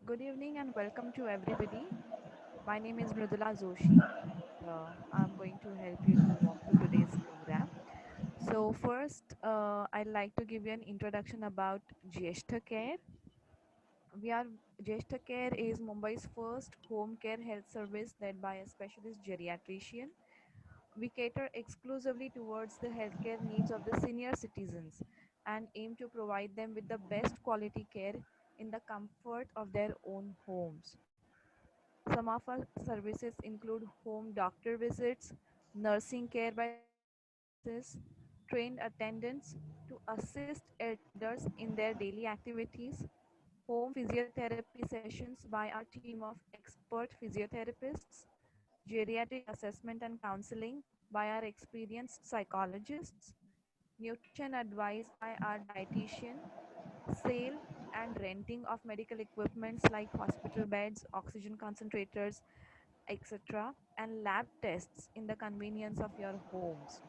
Good evening and welcome to everybody. My name is Mridula Joshi. I'm going to help you to walk through today's program. So first, I'd like to give you an introduction about Jyeshtha Care. We are Jyeshtha Care is Mumbai's first home care health service led by a specialist geriatrician. We cater exclusively towards the healthcare needs of the senior citizens and aim to provide them with the best quality care in the comfort of their own homes. Some of our services include home doctor visits, nursing care by licensed nurses, trained attendants to assist elders in their daily activities, home physiotherapy sessions by our team of expert physiotherapists, geriatric assessment and counseling by our experienced psychologists, nutrition advice by our dietitian, sale and renting of medical equipments like hospital beds, oxygen concentrators, etc., and lab tests in the convenience of your homes.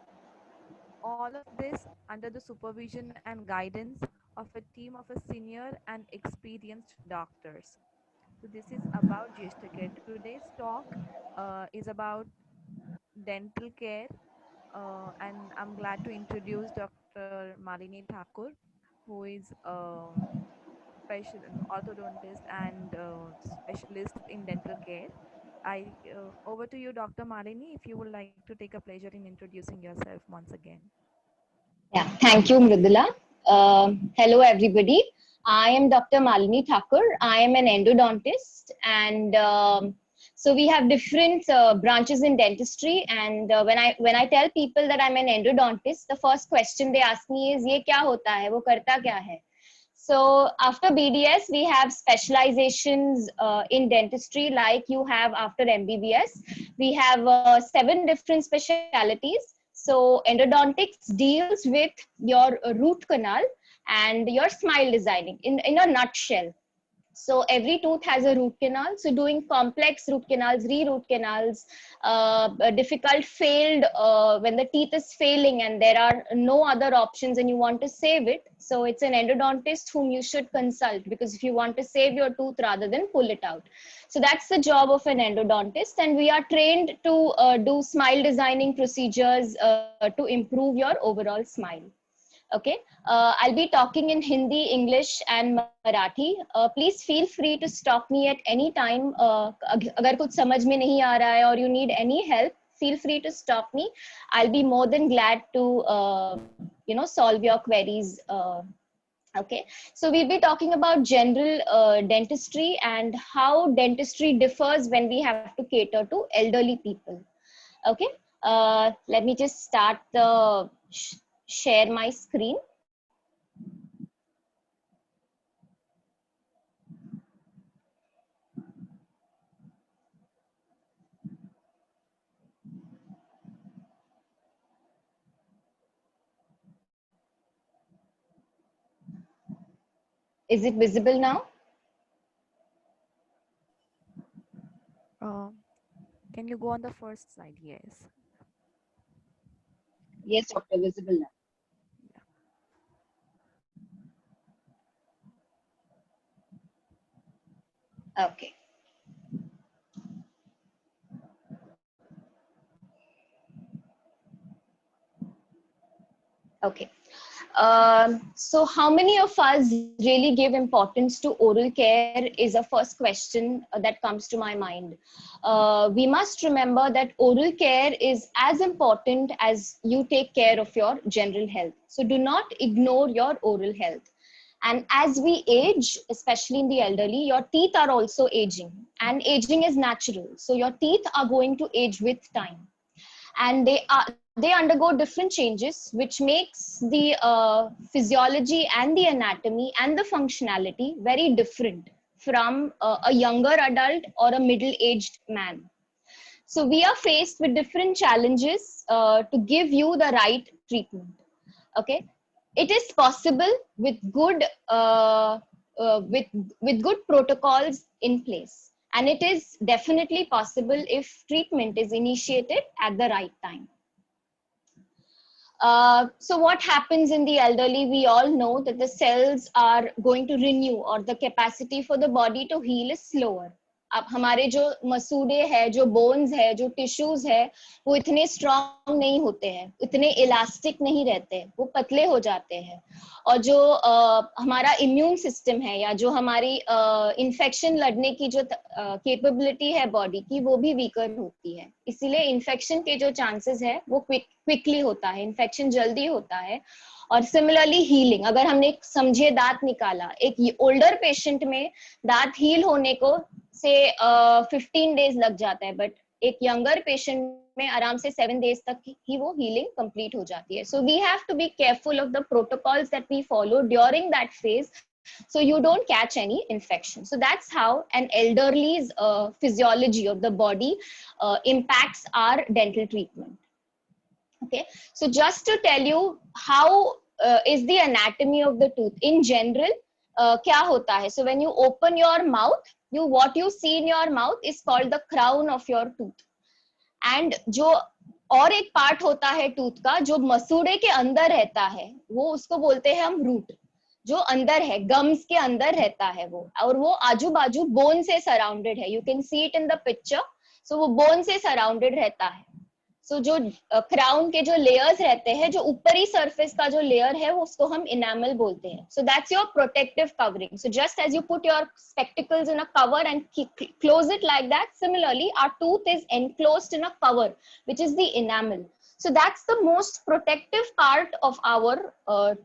All of this under the supervision and guidance of a team of a senior and experienced doctors. So this is about Jyeshtha Care. Today's talk is about dental care, and I'm glad to introduce Dr. Malini Thakur, who is special orthodontist and specialist in dental care. I Over to you, Dr. Malini, if you would like to take a pleasure in introducing yourself once again. Yeah, thank you, Mridula. Hello, everybody. I am Dr. Malini Thakur. I am an endodontist, and so we have different branches in dentistry. And when I tell people that I'm an endodontist, the first question they ask me is, "ये क्या होता है? वो करता क्या है?" So after BDS, we have specializations in dentistry, like you have after MBBS. We have 7 different specialities. So endodontics deals with your root canal and your smile designing in a nutshell. So every tooth has a root canal. So doing complex root canals, re-root canals, difficult failed when the teeth is failing and there are no other options and you want to save it. So it's an endodontist whom you should consult, because if you want to save your tooth rather than pull it out. So that's the job of an endodontist, and we are trained to do smile designing procedures to improve your overall smile. Okay, I'll be talking in Hindi, English, and Marathi. Please feel free to stop me at any time. अगर कुछ समझ में नहीं आ रहा है or you need any help, feel free to stop me. I'll be more than glad to solve your queries. Okay, so we'll be talking about general dentistry and how dentistry differs when we have to cater to elderly people. Okay, let me just start the share my screen. Is it visible now? Uh, can you go on the first slide? Yes. Yes, doctor, visible now. Yeah. Okay. Okay. So how many of us really give importance to oral care is a first question that comes to my mind. We must remember that oral care is as important as you take care of your general health. So do not ignore your oral health. And as we age, especially in the elderly, your teeth are also aging, and aging is natural. So your teeth are going to age with time, and they undergo different changes, which makes the physiology and the anatomy and the functionality very different from a younger adult or a middle aged man. So we are faced with different challenges to give you the right treatment. Okay, it is possible with good with good protocols in place, and it is definitely possible if treatment is initiated at the right time. So what happens in the elderly? We all know that the cells are going to renew, or the capacity for the body to heal is slower. अब हमारे जो मसूड़े है, जो bones है, जो tissues है, वो इतने स्ट्रांग नहीं होते हैं, इतने इलास्टिक नहीं रहते, वो पतले हो जाते हैं. और जो हमारा इम्यून सिस्टम है, या जो हमारी इन्फेक्शन लड़ने की जो कैपेबिलिटी है बॉडी की, वो भी वीकर होती है. इसीलिए इन्फेक्शन के जो चांसेस है वो क्विकली होता है, इन्फेक्शन जल्दी होता है. और सिमिलरली हीलिंग, अगर हमने समझिए दांत निकाला, एक ओल्डर पेशेंट में दांत हील होने को से 15 डेज लग जाता है, बट एक यंगर पेशेंट में आराम से 7 डेज तक ही वो हीलिंग कंप्लीट हो जाती है. So we have to be careful of the protocols that we follow during that phase, so you don't catch any infection. So that's how an elderly's physiology of the body impacts our dental treatment. Okay, so just to tell you how is the anatomy of the tooth in general. Kya hota hai? So when you open your mouth, what you see in your mouth is called the crown of your tooth. And जो और एक part होता है tooth का जो मसूड़े के अंदर रहता है, वो उसको बोलते हैं हम रूट, जो अंदर है, गम्स के अंदर रहता है वो, और वो आजू बाजू बोन से सराउंडेड है. You can see it in the picture. So वो बोन से सराउंडेड रहता है. सो जो क्राउन के जो लेयर्स रहते हैं, जो ऊपरी सरफेस का जो लेयर है, वो उसको हम इनामल बोलते हैं. So that's your protective covering. So just as you put your spectacles in a cover and close it like that, similarly our tooth is enclosed in a cover, which is the enamel. So that's the most protective part of our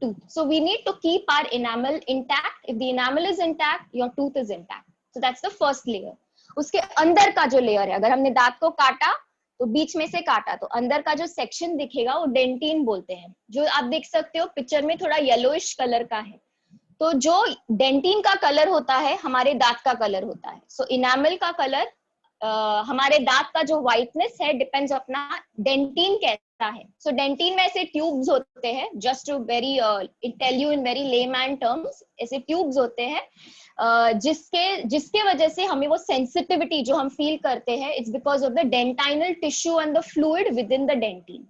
tooth. So we need to keep our enamel intact. If the enamel is intact, your tooth is intact. So that's the first layer. उसके अंदर का जो layer है, अगर हमने दांत को काटा तो बीच में से काटा, तो अंदर का जो सेक्शन दिखेगा वो डेंटिन बोलते हैं. जो आप देख सकते हो पिक्चर में थोड़ा येलोइश कलर का है, तो जो डेंटिन का कलर होता है हमारे दांत का कलर होता है. सो इनामल का कलर, हमारे दांत का जो व्हाइटनेस है डिपेंड्स अपना डेंटिन कैसा है. सो डेंटिन में ऐसे ट्यूब्स होते हैं, just to very tell you in very layman terms, ऐसे ट्यूब्स होते हैं जिसके वजह से हमें वो सेंसिटिविटी जो हम फील करते हैं, it's because of the dentinal tissue and the fluid within the dentin.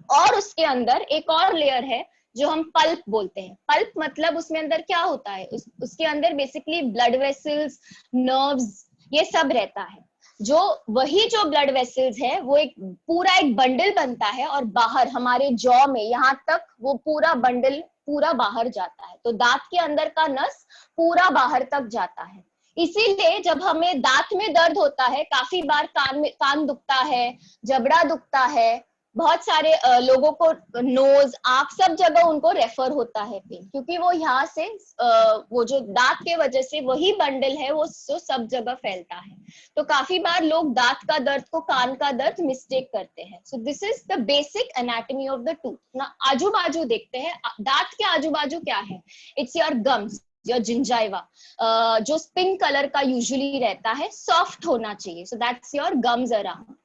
और उसके अंदर एक और लेयर है जो हम पल्प बोलते हैं. पल्प मतलब उसमें अंदर क्या होता है, उसके अंदर बेसिकली ब्लड वेसल्स, नर्व्स, ये सब रहता है. जो वही जो ब्लड वेसल्स है वो एक पूरा एक बंडल बनता है, और बाहर हमारे जॉ में यहाँ तक वो पूरा बंडल पूरा बाहर जाता है. तो दांत के अंदर का नस पूरा बाहर तक जाता है. इसीलिए जब हमें दांत में दर्द होता है, काफी बार कान दुखता है, जबड़ा दुखता है, बहुत सारे लोगों को नोज, आंख, सब जगह उनको रेफर होता है पेन, क्योंकि वो यहाँ से वो जो दांत के वजह से वही बंडल है वो सब जगह फैलता है. तो काफी बार लोग दांत का दर्द को कान का दर्द मिस्टेक करते हैं. So this is the basic anatomy of the tooth. ना आजू बाजू देखते हैं, दांत के आजू बाजू क्या है, it's your gums, your gingiva, जो पिंक कलर का यूजुअली रहता है, सॉफ्ट होना चाहिए. सो that's your gums around.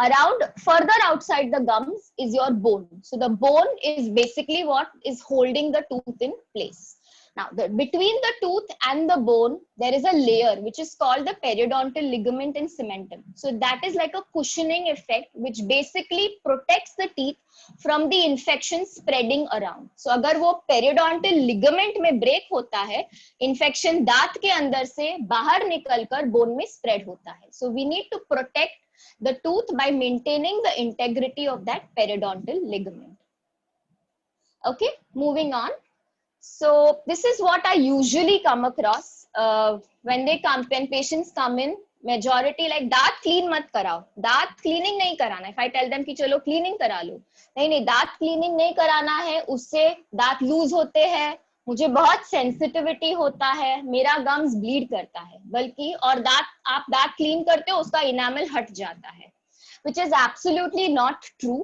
Around, further outside the gums is your bone. So the bone is basically what is holding the tooth in place. Now, between the tooth and the bone, there is a layer which is called the periodontal ligament and cementum. So that is like a cushioning effect which basically protects the teeth from the infection spreading around. So अगर वो periodontal ligament में break होता है, infection दांत के अंदर से बाहर निकलकर bone में spread होता है. So we need to protect the tooth by maintaining the integrity of that periodontal ligament. Okay, moving on. So this is what I usually come across when patients come in. Majority like दांत clean मत कराओ, दांत cleaning नहीं कराना. If I tell them कि चलो cleaning करा लो, नहीं दांत cleaning नहीं कराना है, उससे दांत लूज होते हैं, मुझे बहुत सेंसिटिविटी होता है, मेरा गम्स ब्लीड करता है, बल्कि और आप दांत क्लीन करते हो उसका इनामल हट जाता है, which is absolutely not true.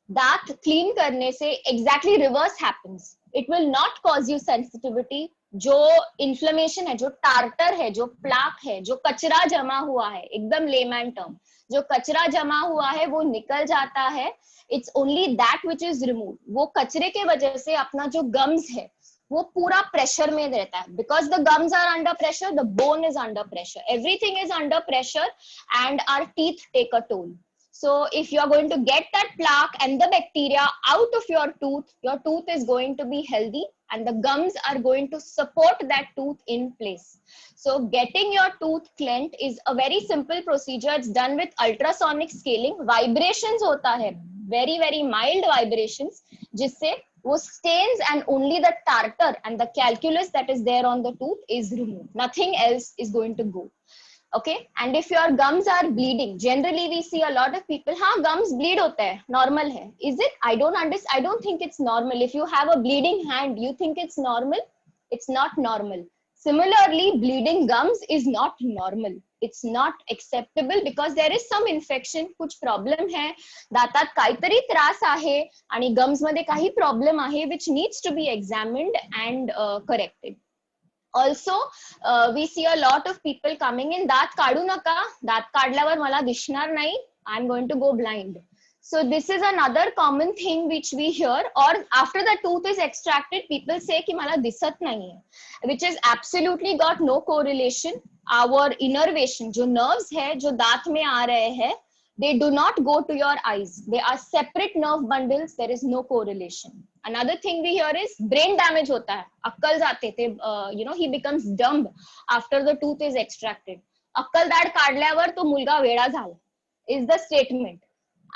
दांत क्लीन करने से exactly reverse happens. It will not cause you sensitivity. जो इन्फ्लेमेशन है, जो टार्टर है, जो प्लाक है, जो कचरा जमा हुआ है, एकदम लेमैन टर्म, जो कचरा जमा हुआ है वो निकल जाता है. It's only that which is removed. वो कचरे के वजह से अपना जो गम्स है वो पूरा प्रेशर में रहता है. Because the gums are under pressure, the bone is under pressure, everything is under pressure, and our teeth take a toll. So if you are going to get that plaque and the bacteria out of your tooth is going to be healthy and the gums are going to support that tooth in place. So getting your tooth cleaned is a very simple procedure. It's done with ultrasonic scaling. Vibrations hota hai, very, very mild vibrations, jisse wo stains and only the tartar and the calculus that is there on the tooth is removed. Nothing else is going to go. Okay, and if your gums are bleeding, generally we see a lot of people, हाँ gums bleed होते हैं, normal है. Is it? I don't think it's normal. If you have a bleeding hand, you think it's normal? It's not normal. Similarly, bleeding gums is not normal. It's not acceptable because there is some infection, कुछ problem है, दातात काहीतरी त्रास आहे आणि gums मध्ये काही problem आहे which needs to be examined and corrected. Also, we see a lot of people coming in, दात काढू नका, दात काढल्यावर मला दिसणार नाही, I'm going to go blind. So this is another common thing which we hear, or after the tooth is extracted, people say कि मला दिसत नाही है, which is absolutely got no correlation. Our innervation, जो nerves है, जो दांत में आ रहे हैं, they do not go to your eyes. They are separate nerve bundles. There is no correlation. Another thing we hear is brain damage hota hai. Akal जाते थे, he becomes dumb after the tooth is extracted. अक्कल दाढ काढल्यावर तो मुलगा वेडा झाला is the statement.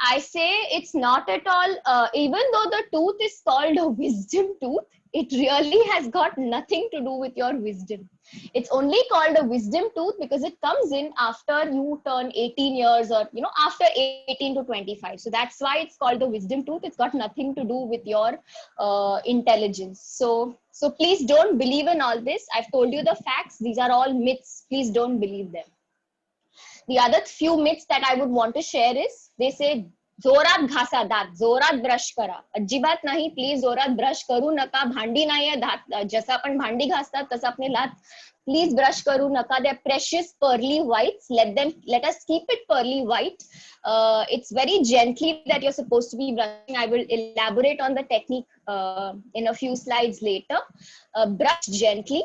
I say it's not at all, even though the tooth is called a wisdom tooth, it really has got nothing to do with your wisdom. It's only called a wisdom tooth because it comes in after you turn 18 years or, after 18 to 25. So that's why it's called the wisdom tooth. It's got nothing to do with your intelligence. So please don't believe in all this. I've told you the facts. These are all myths. Please don't believe them. The other few myths that I would want to share is, they say जोरात घासा दात, जोरात brush करा. अजिबात नाही, please जोरात brush करू नका. भांडी नाहीये, दात जसं आपण भांडी घासतात तसं आपले दात प्लीज ब्रश करू नका. They're precious pearly whites. Let us keep it pearly white. It's very gently that you're supposed to be brushing. I will elaborate on the technique in a few slides later. Brush gently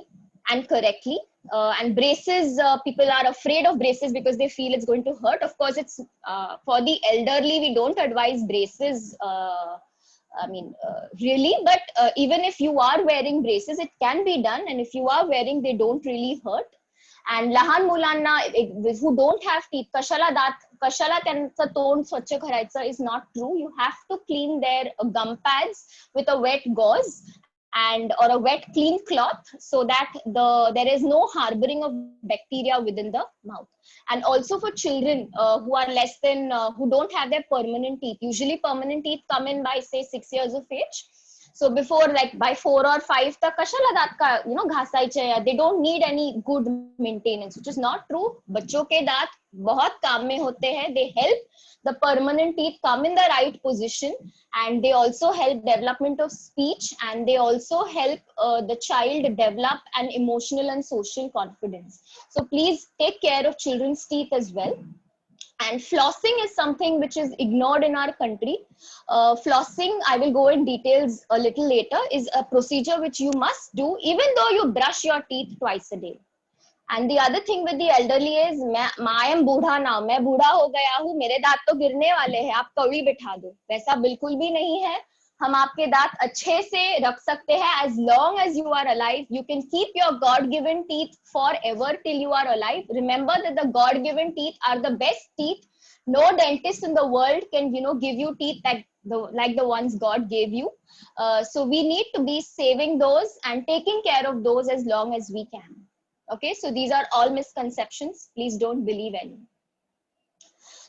and correctly. And braces, people are afraid of braces because they feel it's going to hurt. Of course, it's for the elderly, we don't advise braces, really, but even if you are wearing braces, it can be done. And if you are wearing, they don't really hurt. And लहान मुलांना who don't have teeth, कशाला त्यांचं तोंड स्वच्छ करायचं is not true. You have to clean their gum pads with a wet gauze or a wet clean cloth so that there is no harboring of bacteria within the mouth. And also for children who are less than, who don't have their permanent teeth, usually permanent teeth come in by say 6 years of age. So before, like by 4 or 5 तक कशाला दांत का घासायचे, they don't need any good maintenance, which is not true. बच्चों के दांत बहुत काम में होते हैं. They help the permanent teeth come in the right position, and they also help development of speech, and they also help the child develop an emotional and social confidence. So please take care of children's teeth as well. And flossing is something which is ignored in our country. Flossing, I will go in details a little later, is a procedure which you must do even though you brush your teeth twice a day. And the other thing with the elderly is, I am बूढ़ा now, मैं बूढ़ा हो गया हूँ, मेरे दांत तो गिरने वाले हैं, आप कौड़ी बिठा दो. वैसा बिल्कुल भी नहीं है. हम आपके दांत अच्छे से रख सकते हैं. As long as you are alive, you can keep your God-given teeth forever till you are alive. Remember that the God-given teeth are the best teeth. No dentist in the world can, give you teeth like the ones God gave you. So we need to be saving those and taking care of those as long as we can. Okay, so these are all misconceptions. Please don't believe any.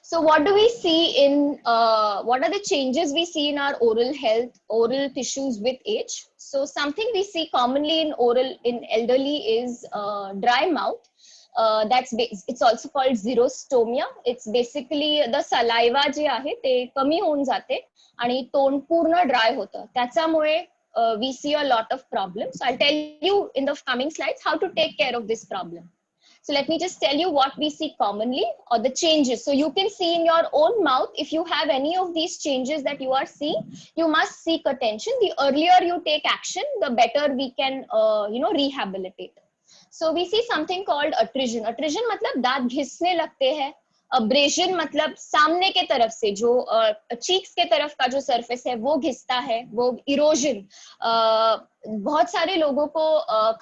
So what do we see in, what are the changes we see in our oral health, oral tissues with age? So something we see commonly in elderly is dry mouth. It's also called xerostomia. It's basically the saliva जे आहे ते कमी होऊन जाते आणि तोंड पूर्ण dry होतं. त्याच्यामुळे we see a lot of problems. So I'll tell you in the coming slides how to take care of this problem. So let me just tell you what we see commonly, or the changes. So you can see in your own mouth, if you have any of these changes that you are seeing, you must seek attention. The earlier you take action, the better we can, rehabilitate. So we see something called attrition. Attrition मतलब दांत घिसने लगते हैं. Abrasion मतलब सामने के तरफ से जो चीक्स के तरफ का जो सरफेस है वो घिसता है, वो इरोजन। बहुत सारे लोगों को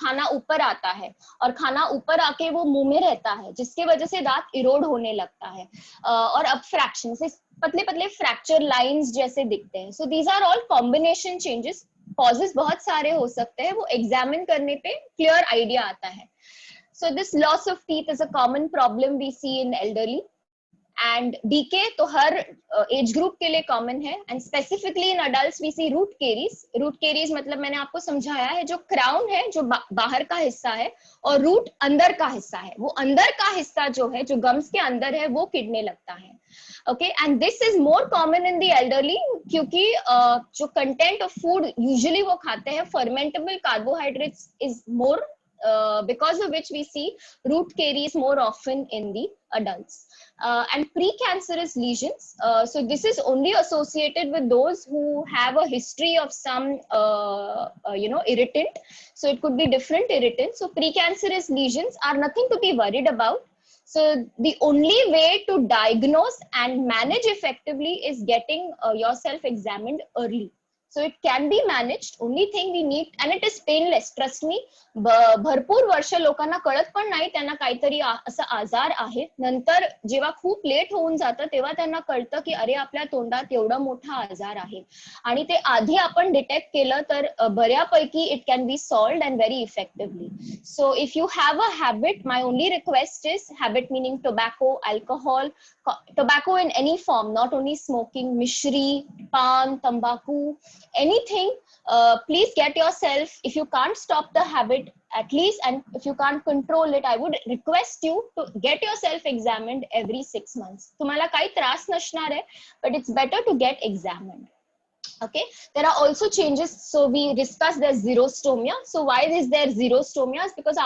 खाना ऊपर आता है और खाना ऊपर आके वो मुंह में रहता है, जिसकी वजह से दांत इरोड होने लगता है और अब फ्रैक्शन से पतले पतले फ्रैक्चर लाइंस जैसे दिखते हैं। So these are all combination changes. Causes बहुत सारे हो सकते हैं, वो एग्जामिन करने पे क्लियर आइडिया आता है। So this loss of teeth is a common problem we see in elderly, and decay तो हर एज ग्रुप के लिए कॉमन है, and specifically in adults we see root caries. Root caries मतलब मैंने आपको समझाया है, जो क्राउन है जो बाहर का हिस्सा है और रूट अंदर का हिस्सा है, वो अंदर का हिस्सा जो है, जो गम्स के अंदर है, वो किडने लगता है। Okay, and this is more common in the elderly, क्योंकि जो कंटेंट ऑफ फूड यूजुअली वो खाते हैं fermentable carbohydrates is more, because of which we see root caries more often in the adults. And precancerous lesions, so this is only associated with those who have a history of some irritant. So it could be different irritants. So precancerous lesions are nothing to be worried about. So the only way to diagnose and manage effectively is getting yourself examined early. So it can be managed. Only thing we need, and it is painless, trust me. भरपूर वर्ष लोकांना कळत पण नाही त्यांना काहीतरी असा आजार आहे, नंतर जेव्हा खूप लेट होऊन जातं तेव्हा त्यांना कळतं की अरे आपल्या तोंडात एवढा मोठा आजार आहे, आणि ते आधी आपण डिटेक्ट केलं तर बऱ्यापैकी it can be solved and very effectively. So if you have a habit, my only request is, habit meaning tobacco, alcohol, tobacco in any form, not only smoking, mishri, pan, tambaku, anything, please get yourself, if you can't stop the habit at least, and if you can't control it, I would request you to get yourself examined every 6 months. तुम्हाला काही त्रास नसणार आहे, but it's better to get examined. Okay, there are also changes. So we discussed the xerostomia. So why is there xerostomia? Is because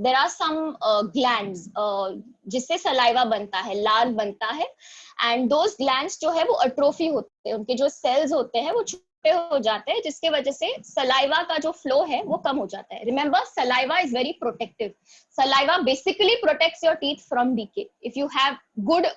there are some glands जिससे saliva बनता है, लार बनता है, and those glands जो है वो atrophy होते हैं, उनके जो cells होते हैं वो छोटे हो जाते हैं, जिसके वजह से सलाइवा का जो फ्लो है वो कम हो जाता है. Remember, saliva is very protective. Saliva basically protects your teeth from decay. If you have good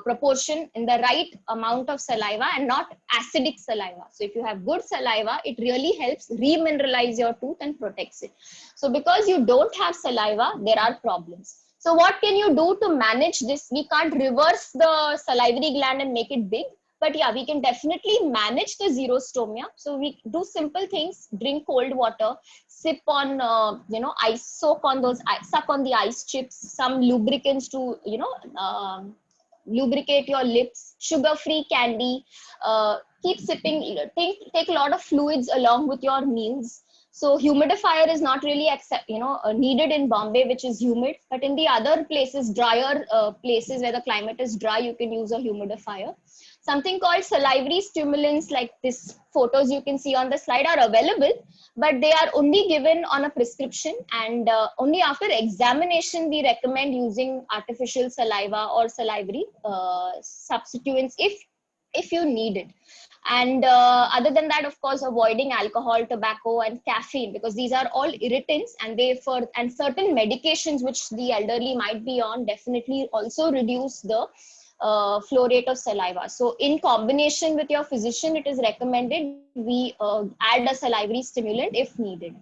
proportion in the right amount of saliva and not acidic saliva. So if you have good saliva, it really helps remineralize your tooth and protects it. So because you don't have saliva, there are problems. So what can you do to manage this? We can't reverse the salivary gland and make it big, but yeah, we can definitely manage the xerostomia. So we do simple things: drink cold water, sip on ice, suck on the ice chips, some lubricants to lubricate your lips, sugar-free candy, keep sipping, take a lot of fluids along with your meals. So humidifier is not really needed in Bombay, which is humid, but in the other places, drier places where the climate is dry, you can use a humidifier. Something called salivary stimulants, like this photos you can see on the slide, are available, but they are only given on a prescription, and only after examination we recommend using artificial saliva or salivary substituents if you need it. And other than that, of course, avoiding alcohol, tobacco, and caffeine, because these are all irritants, and and certain medications which the elderly might be on definitely also reduce the flow rate of saliva. So in combination with your physician, it is recommended we add a salivary stimulant if needed.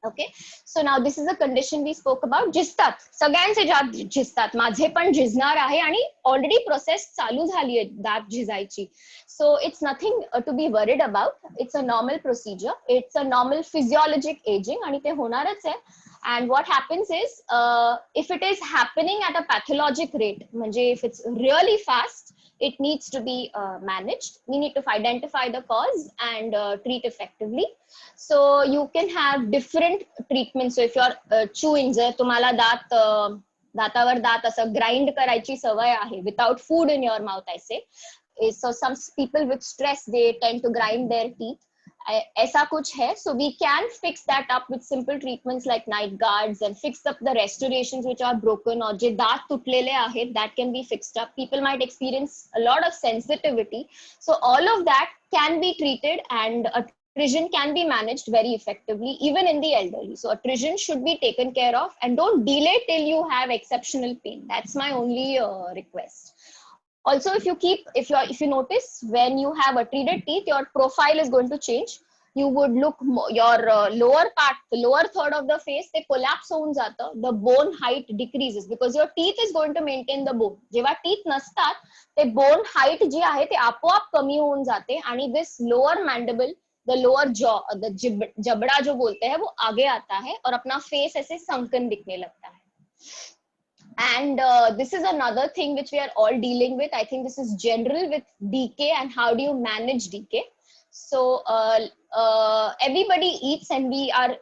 Okay, so now this is a condition we spoke about. झिजतात, सगळ्यांचे दात झिजतात, माझे पण झिजणार आहे, आणि already process चालू झाली आहे दात झिजायची. So it's nothing to be worried about. It's a normal procedure. It's a normal physiologic aging, आणि ते होणारच आहे. And what happens is, if it is happening at a pathologic rate, म्हणजे if it's really fast, it needs to be managed. We need to identify the cause and treat effectively. So you can have different treatments. So if you're chewing, जर तुम्हाला दातावर दात असं grind करायची सवय आहे without food in your mouth, I say. So some people with stress, they tend to grind their teeth. ऐसा कुछ है, so we can fix that up with simple treatments like night guards, and fix up the restorations which are broken, or जे दात तुटलेले आहेत, that can be fixed up. People might experience a lot of sensitivity, so all of that can be treated, and a Attrition can be managed very effectively even in the elderly. So attrition should be taken care of, and don't delay till you have exceptional pain. That's my only request. Also, if you notice, when you have a treated teeth, your profile is going to change. You would look your lower part, the lower third of the face, they collapse होऊन जातं. The bone height decreases because your teeth is going to maintain the bone. जेव्हा teeth नसतात, ते bone height जी आहे ते आपोआप कमी होऊन जाते, आणि this lower mandible, the lower jaw, the जबड़ा जो बोलते हैं, वो आगे आता है और अपना face ऐसे sunken दिखने लगता है. And this is another thing which we are all dealing with. I think this is general with decay and how do you manage decay. So everybody eats, and we are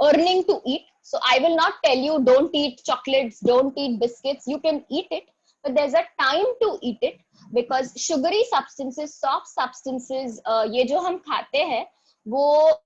earning to eat. So I will not tell you don't eat chocolates, don't eat biscuits. You can eat it, but there's a time to eat it, because sugary substances, soft substances, ये जो हम खाते हैं वो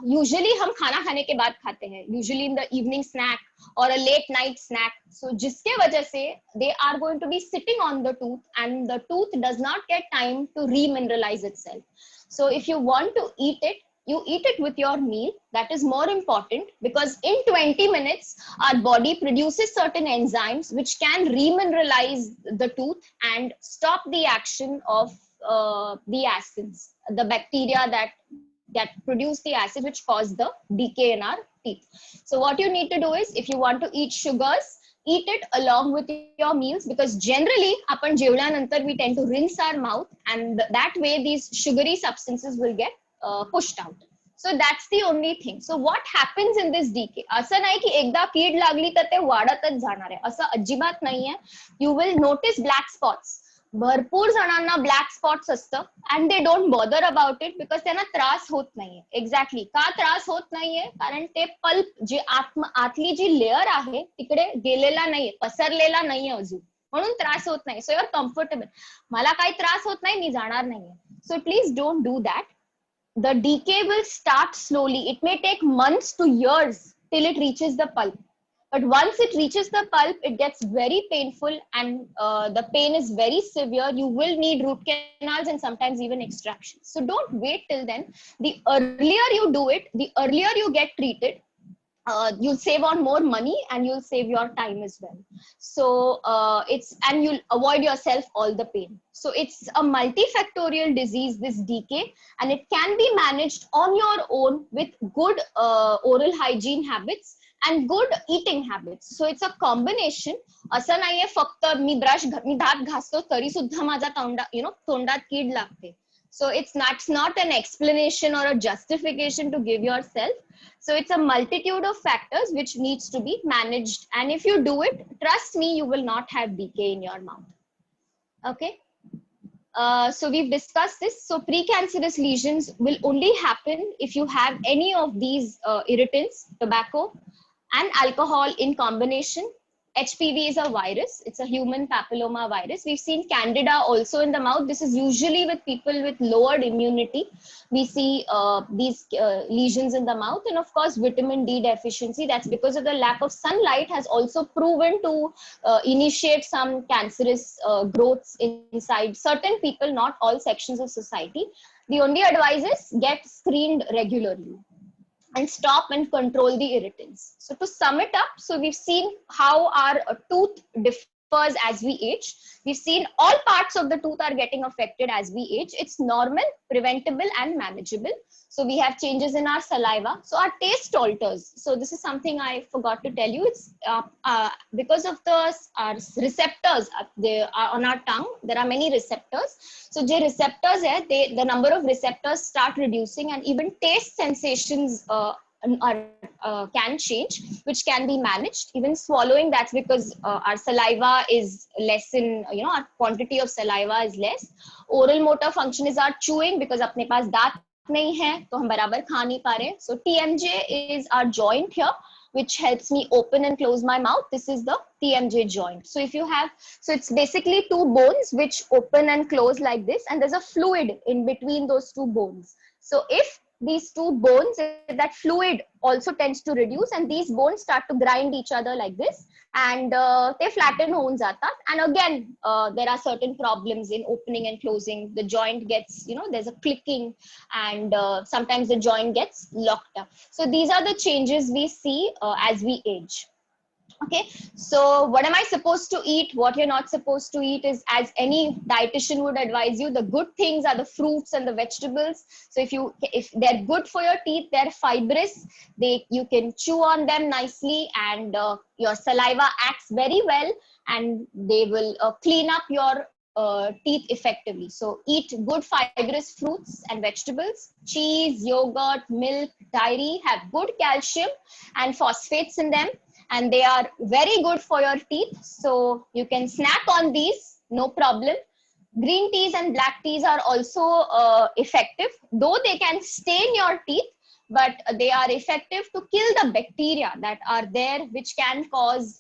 usually हम खाना खाने के बाद खाते हैं, usually in the evening snack or a late night snack. So जिसके वजह से they are going to be sitting on the tooth, and the tooth does not get time to remineralize itself. So if you want to eat it, you eat it with your meal. That is more important, because in 20 minutes our body produces certain enzymes which can remineralize the tooth and stop the action of the acids, the bacteria that produce the acid which cause the decay in our teeth. So what you need to do is, if you want to eat sugars, eat it along with your meals, because generally आपण जेवल्यानंतर we tend to rinse our mouth, and that way these sugary substances will get pushed out. So that's the only thing. So what happens in this decay? असं नाही की एकदा कीड लागली तर ते वाढतच जाणार आहे, असं अजिबात नाहीये. You will notice black spots. भरपूर जणांना ब्लॅक स्पॉट्स असतं, and they don't bother about it because त्यांना त्रास होत नाहीये. एक्झॅक्टली का त्रास होत नाहीये? कारण ते पल्प जे आतली जी लेअर आहे तिकडे गेलेला नाहीये, पसरलेला नाहीये अजून, म्हणून त्रास होत नाही. So your comfortable. मला काही त्रास होत नाही, मी जाणार नाहीये. So please don't do that. The decay will start slowly. It may take months to years till it reaches the pulp. But once it reaches the pulp, it gets very painful, and the pain is very severe. You will need root canals and sometimes even extraction. So don't wait till then. The earlier you do it, the earlier you get treated, you'll save on more money and you'll save your time as well. So and you'll avoid yourself all the pain. So it's a multifactorial disease, this decay, and it can be managed on your own with good oral hygiene habits and good eating habits. So it's a combination. असं नाहीये फक्त मी दात घासतो तरी सुद्धा माझ्या तोंडात कीड लागते. So it's not an explanation or a justification to give yourself. So it's a multitude of factors which needs to be managed, and if you do it, trust me, you will not have decay in your mouth. Okay. So we've discussed this. So precancerous lesions will only happen if you have any of these irritants, tobacco and alcohol in combination. HPV is a virus. It's a human papilloma virus. We've seen candida also in the mouth. This is usually with people with lowered immunity. We see these lesions in the mouth, and of course vitamin D deficiency. That's because of the lack of sunlight has also proven to initiate some cancerous growths inside certain people, not all sections of society. The only advice is get screened regularly and stop and control the irritants. So to sum it up, so we've seen how our tooth differs as we age. We've seen all parts of the tooth are getting affected as we age. It's normal, preventable and manageable. So we have changes in our saliva. So our taste alters. So this is something I forgot to tell you. It's because of our receptors on our tongue. There are many receptors. So the receptors the number of receptors start reducing, and even taste sensations can change, which can be managed. Even swallowing, that's because our saliva is less in, our quantity of saliva is less. Oral motor function is our chewing, because अपने पास दांत नहीं है तो हम बराबर खा नहीं पा रहे. So TMJ is our joint here, which helps me open and close my mouth. This is the TMJ joint. So if you have, so it's basically two bones which open and close like this, and there's a fluid in between those two bones. So if these two bones, that fluid also tends to reduce, and these bones start to grind each other like this, and they flatten होऊन जातात. And again, there are certain problems in opening and closing. The joint gets, there's a clicking, and sometimes the joint gets locked up. So these are the changes we see as we age. Okay, so what am I supposed to eat, what you're not supposed to eat is, as any dietitian would advise you, the good things are the fruits and the vegetables. So if they're good for your teeth, they're fibrous, you can chew on them nicely, and your saliva acts very well, and they will clean up your teeth effectively. So eat good fibrous fruits and vegetables. Cheese, yogurt, milk, dairy have good calcium and phosphates in them, and they are very good for your teeth. So you can snack on these, no problem. Green teas and black teas are also effective, though they can stain your teeth, but they are effective to kill the bacteria that are there, which can cause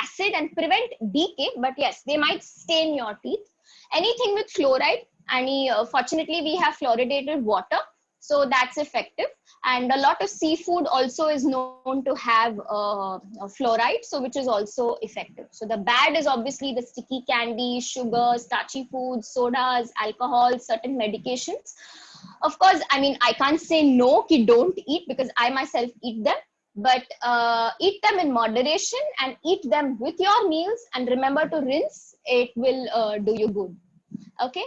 acid and prevent decay. But yes, they might stain your teeth. Anything with fluoride, fortunately we have fluoridated water, so that's effective. And a lot of seafood also is known to have fluoride, so which is also effective. So the bad is obviously the sticky candy, sugar, starchy foods, sodas, alcohol, certain medications. Of course, I can't say no ki don't eat, because I myself eat them, but eat them in moderation and eat them with your meals, and remember to rinse. It will do you good. Okay.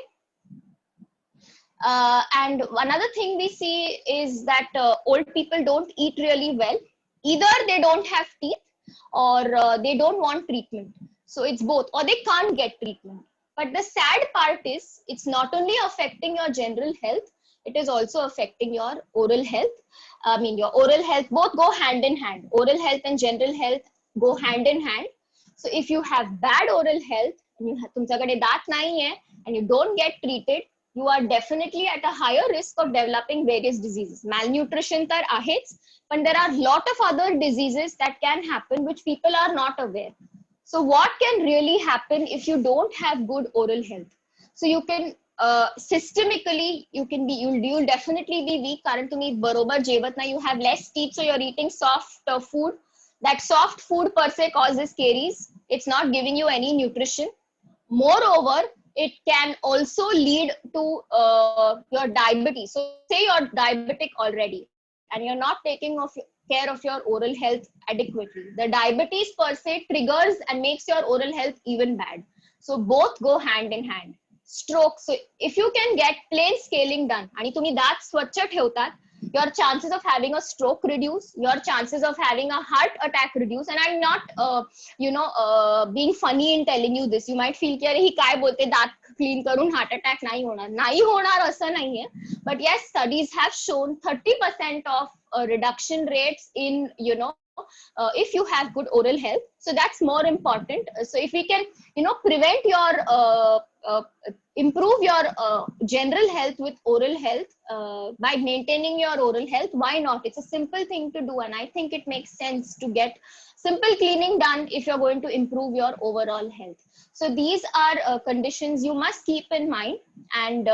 And another thing we see is that old people don't eat really well. Either they don't have teeth, or they don't want treatment. So it's both, or they can't get treatment. But the sad part is, it's not only affecting your general health, it is also affecting your oral health. Your oral health, both go hand in hand. Oral health and general health go hand in hand. So if you have bad oral health, तुमच्याकडे दात नाही है, and you don't get treated, you are definitely at a higher risk of developing various diseases. Malnutrition tar आहेच, but there are a lot of other diseases that can happen which people are not aware. So what can really happen if you don't have good oral health? So you can systemically, you'll definitely be weak. कारण तुम्ही बरोबर जेवत नाही, you have less teeth, so you're eating soft food. That soft food per se causes caries. It's not giving you any nutrition. Moreover, it can also lead to your diabetes. So say you're diabetic already, and you're not taking care of your oral health adequately. The diabetes per se triggers and makes your oral health even bad. So both go hand in hand. Stroke. So if you can get plain scaling done, आणि तुम्ही दात स्वच्छ ठेवतात, your chances of having a stroke reduce, your chances of having a heart attack reduce. And I'm not being funny in telling you this. You might feel कि अरे ही काय बोलते, दात clean करून heart attack नाही होणार असं नाहीये. But yes, studies have shown 30% of reduction rates in if you have good oral health. So that's more important. So if we can prevent your improve your general health with oral health by maintaining your oral health, why not? It's a simple thing to do, and I think it makes sense to get simple cleaning done if you're going to improve your overall health. So these are conditions you must keep in mind, and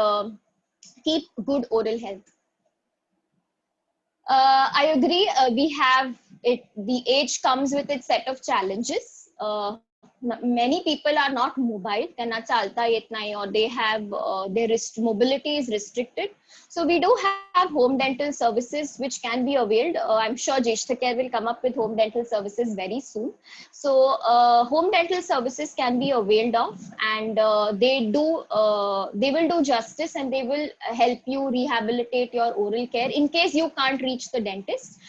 keep good oral health. I agree. We have it. The age comes with its set of challenges. Many people are not mobile, त्यांना चालता येत नाही, or they have their mobility is restricted. So we do have home dental services which can be availed. I'm sure Jeshta Care will come up with home dental services very soon. So home dental services can be availed of, and they will do justice, and they will help you rehabilitate your oral care in case you can't reach the dentist.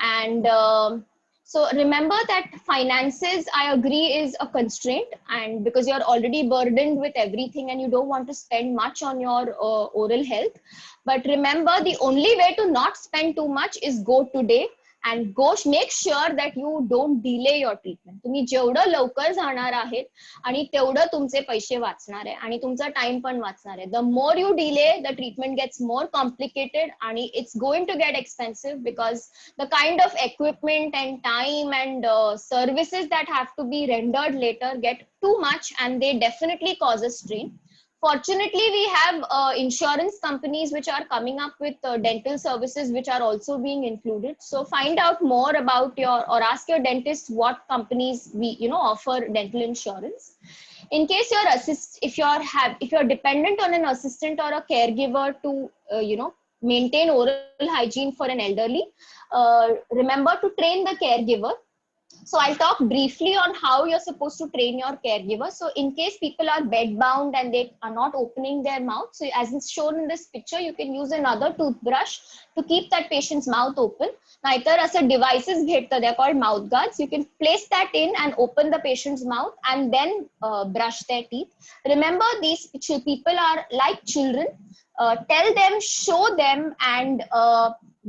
And so remember that finances, I agree, is a constraint, and because you're already burdened with everything and you don't want to spend much on your oral health. But remember, the only way to not spend too much is go today, and make sure that you don't delay your treatment. तुम्ही जेवढं लवकर जाणार आहेत आणि तेवढं तुमचे पैसे वाचणार आहे आणि तुमचा टाइम पण वाचणार आहे. The more you delay, the treatment gets more complicated, and it's going to get expensive, because the kind of equipment and time and services that have to be rendered later get too much, and they definitely cause a strain. Fortunately, we have insurance companies which are coming up with dental services which are also being included. So find out more about your, or ask your dentist what companies we, you know, offer dental insurance. In case your if you're dependent on an assistant or a caregiver to you know, maintain oral hygiene for an elderly, remember to train the caregiver. So I'll talk briefly on how you're supposed to train your caregiver. So in case people are bed bound and they are not opening their mouth, so as is shown in this picture, you can use another toothbrush to keep that patient's mouth open. Nahitar asa devices bhettat, they're called mouth guards. You can place that in and open the patient's mouth and then brush their teeth. Remember, these people are like children. Tell them, show them, and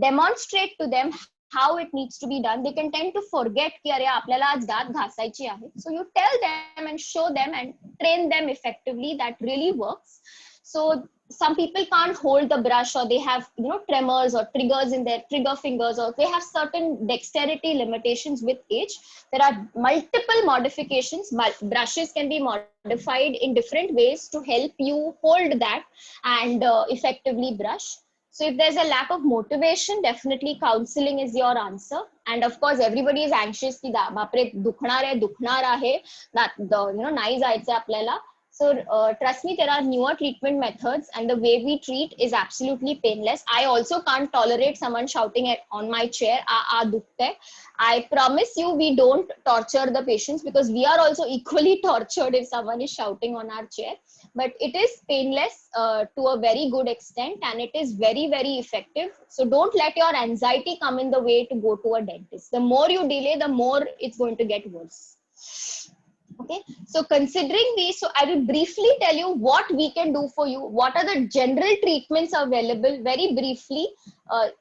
demonstrate to them how it needs to be done. They can tend to forget ki अरे आपल्याला आज दात घासायची आहे. So you tell them and show them and train them effectively. That really works. So some people can't hold the brush, or they have, you know, tremors or triggers in their trigger fingers, or they have certain dexterity limitations with age. There are multiple modifications. Brushes can be modified in different ways to help you hold that and effectively brush. So if there's a lack of motivation, definitely counseling is your answer. And of course, everybody is anxious ki बापरे दुखणार आहे, that you know, नाही जायचं आपल्याला. So trust me, there are newer treatment methods, and the way we treat is absolutely painless. I also can't tolerate someone shouting on my chair, dukte. I promise you, we don't torture the patients, because we are also equally tortured if someone is shouting on our chair. But it is painless to a very good extent, and it is very, very effective. So don't let your anxiety come in the way to go to a dentist. The more you delay, the more it's going to get worse. Okay, so considering these, so I will briefly tell you what we can do for you. What are the general treatments available? Very briefly.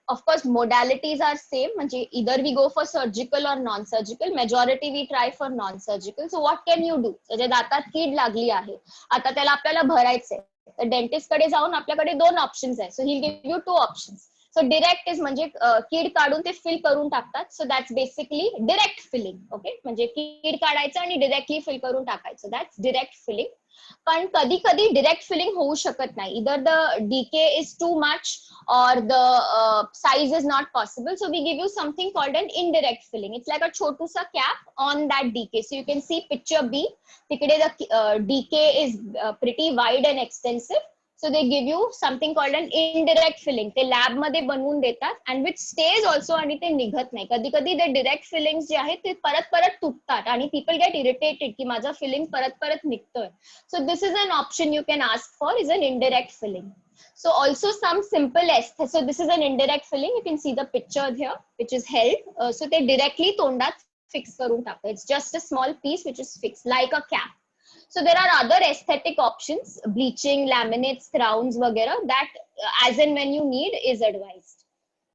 Of course, modalities are same. Either we go for surgical or non-surgical. Majority we try for non-surgical. So what can you do? दातात कीड लागली आहे, आता त्याला आपल्याला भरायचंय, तर dentist कडे जाऊन आपल्याकडे दोन ऑप्शन्स आहे. So he give you two options. So direct is म्हणजे कीड काढून ते फिल करून टाकतात. So that's basically direct filling. Okay, म्हणजे कीड काढायचं आणि डिरेक्टली फिल करून टाकायचं, दॅट्स डिरेक्ट फिलिंग. पण कधी कधी डिरेक्ट फिलिंग होऊ शकत नाही. इधर the decay is too much or the size is not possible. So we give you something called an indirect filling. It's like a chotusa cap on that DK. So you can see picture B. Tikade the DK is pretty wide and extensive. So they give you something called an indirect filling. ते lab मध्ये बनवून देतात, and which stays also, आणि ते निघत नाही. कधी कधी ते डिरेक्ट फिलिंग्स जे आहेत ते परत परत तुटतात, आणि people get irritated की माझा फिलिंग परत परत निघतोय. So this is an option you can ask for, is an indirect filling. So also some simple aesthetics. So this is an indirect filling. You can see the picture here, which is held. So they directly tondat fix karun taka. It's just a small piece which is fixed like a cap. So there are other aesthetic options, bleaching, laminates, crowns, वगैरह, that as and when you need is advised.